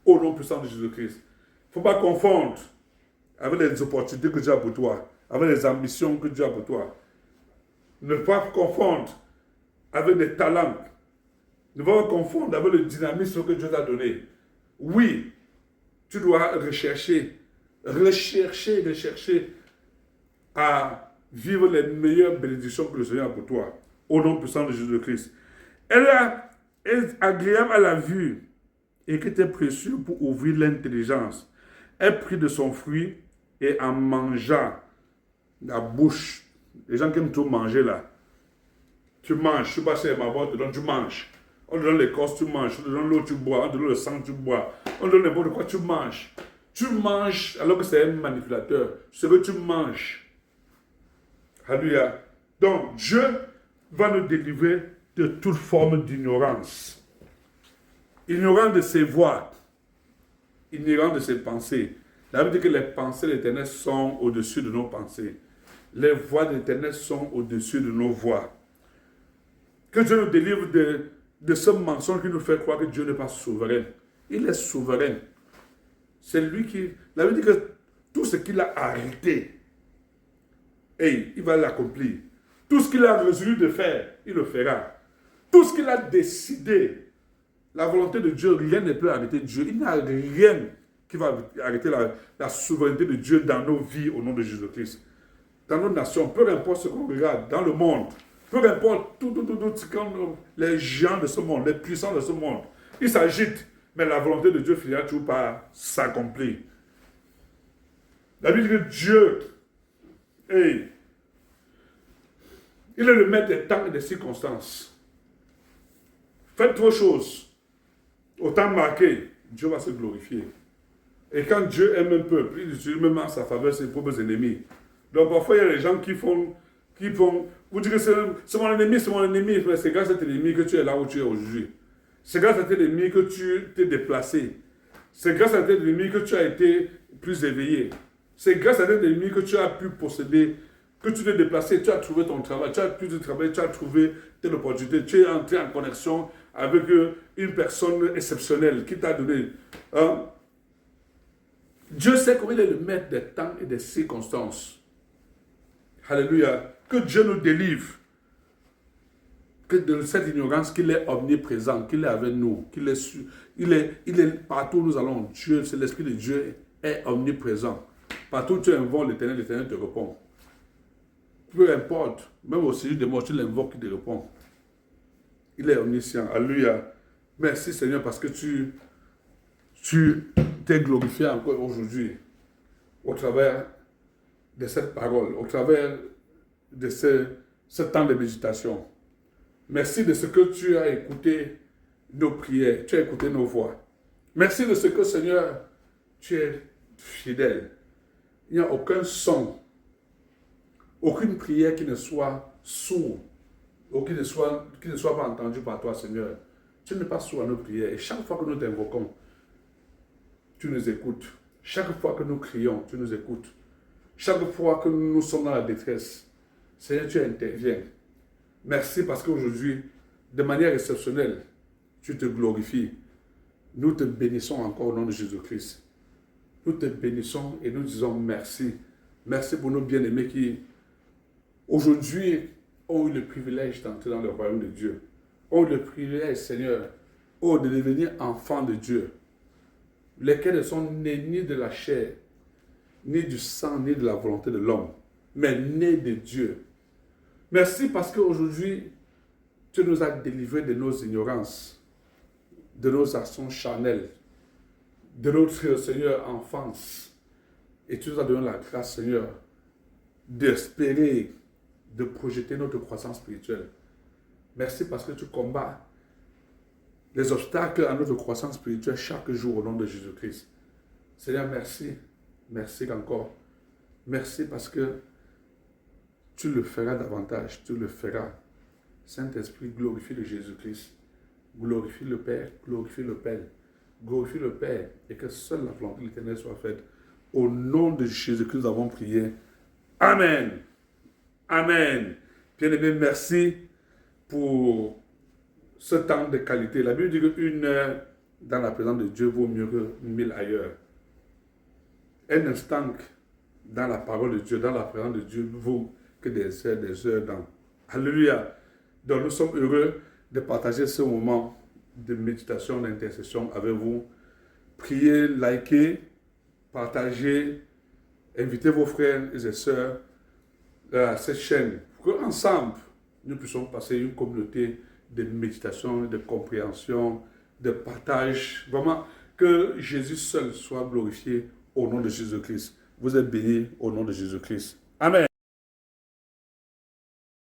Au nom puissant de Jésus-Christ. Il ne faut pas confondre avec les opportunités que Dieu a pour toi, avec les ambitions que Dieu a pour toi. Ne pas confondre avec des talents. Ne pas confondre avec le dynamisme que Dieu t'a donné. Oui, tu dois rechercher à vivre les meilleures bénédictions que le Seigneur a pour toi. Au nom puissant de Jésus-Christ. Elle est agréable à la vue et qui était précieux pour ouvrir l'intelligence. Elle prit de son fruit et en mangea la bouche. Les gens qui aiment trop manger là. Tu manges, je suis passé à ma voix, tu manges. On te donne l'écorce, tu manges. On te donne l'eau, tu bois. On te donne le sang, tu bois. On te donne n'importe quoi, tu manges. Tu manges alors que c'est un manipulateur. Ce que tu manges. Alléluia. Donc, Dieu va nous délivrer de toute forme d'ignorance. Ignorant de ses voies. Ignorant de ses pensées. La Bible dit que les pensées de l'Éternel sont au-dessus de nos pensées. Les voies de l'Éternel sont au-dessus de nos voies. Que Dieu nous délivre de ce mensonge qui nous fait croire que Dieu n'est pas souverain. Il est souverain. C'est lui qui... La Bible dit que tout ce qu'il a arrêté, il va l'accomplir. Tout ce qu'il a résolu de faire, il le fera. Tout ce qu'il a décidé, la volonté de Dieu, rien ne peut arrêter Dieu. Il n'y a rien qui va arrêter la souveraineté de Dieu dans nos vies au nom de Jésus-Christ. Dans nos nations, peu importe ce qu'on regarde, dans le monde, peu importe tout les géants de ce monde, les puissants de ce monde, ils s'agitent, mais la volonté de Dieu finira toujours par s'accomplir. La Bible dit que Dieu, il est le maître des temps et des circonstances. Faites vos choses au temps marqué, Dieu va se glorifier. Et quand Dieu aime un peuple, il utilise même en sa faveur ses propres ennemis. Donc parfois, il y a des gens qui font vous dites que c'est mon ennemi, mais c'est grâce à cet ennemi que tu es là où tu es aujourd'hui. C'est grâce à cet ennemi que tu t'es déplacé. C'est grâce à cet ennemi que tu as été plus éveillé. C'est grâce à cet ennemi que tu as pu posséder, que tu t'es déplacé, tu as trouvé ton travail, tu as pu te travailler, tu as trouvé telle opportunité, tu es entré en connexion avec une personne exceptionnelle qui t'a donné. Dieu sait qu'il est le maître des temps et des circonstances. Alléluia. Que Dieu nous délivre que de cette ignorance qu'il est omniprésent, qu'il est avec nous, il est partout où nous allons. Dieu, c'est l'Esprit de Dieu est omniprésent. Partout où tu invoques l'Éternel te répond. Peu importe, même au sujet de moi, tu l'invoques, il te répond. Il est omniscient. Alléluia. Merci Seigneur parce que tu t'es glorifié encore aujourd'hui au travers de cette parole, au travers de ce temps de méditation. Merci de ce que tu as écouté nos prières, tu as écouté nos voix. Merci de ce que, Seigneur, tu es fidèle. Il n'y a aucun son, aucune prière qui ne soit sourde, ou qui ne soit pas entendue par toi, Seigneur. Tu n'es pas sourd à nos prières. Et chaque fois que nous t'invoquons, tu nous écoutes. Chaque fois que nous crions, tu nous écoutes. Chaque fois que nous sommes dans la détresse, Seigneur, tu interviens. Merci parce qu'aujourd'hui, de manière exceptionnelle, tu te glorifies. Nous te bénissons encore au nom de Jésus-Christ. Nous te bénissons et nous disons merci. Merci pour nos bien-aimés qui, aujourd'hui, ont eu le privilège d'entrer dans le royaume de Dieu. Ont eu le privilège, Seigneur, de devenir enfants de Dieu. Lesquels ne sont nés ni de la chair, ni du sang, ni de la volonté de l'homme, mais nés de Dieu. Merci parce qu'aujourd'hui, tu nous as délivrés de nos ignorances, de nos actions charnelles, de notre, Seigneur, enfance. Et tu nous as donné la grâce, Seigneur, d'espérer, de projeter notre croissance spirituelle. Merci parce que tu combats les obstacles à notre croissance spirituelle chaque jour au nom de Jésus-Christ. Seigneur, merci. Merci encore. Merci parce que tu le feras davantage. Tu le feras. Saint-Esprit, glorifie le Jésus-Christ. Glorifie le Père. Glorifie le Père. Glorifie le Père. Et que seule la volonté de l'Éternel soit faite. Au nom de Jésus-Christ, nous avons prié. Amen. Amen. Bien-aimé, merci pour ce temps de qualité. La Bible dit qu'une heure dans la présence de Dieu vaut mieux que 1000 ailleurs. Un instant dans la parole de Dieu, dans la présence de Dieu, vaut que des heures dans. Alléluia. Donc nous sommes heureux de partager ce moment de méditation, d'intercession avec vous. Priez, likez, partagez, invitez vos frères et sœurs cette chaîne, pour qu'ensemble, nous puissions passer une communauté de méditation, de compréhension, de partage. Vraiment, que Jésus seul soit glorifié au nom de Jésus-Christ. Vous êtes bénis au nom de Jésus-Christ. Amen.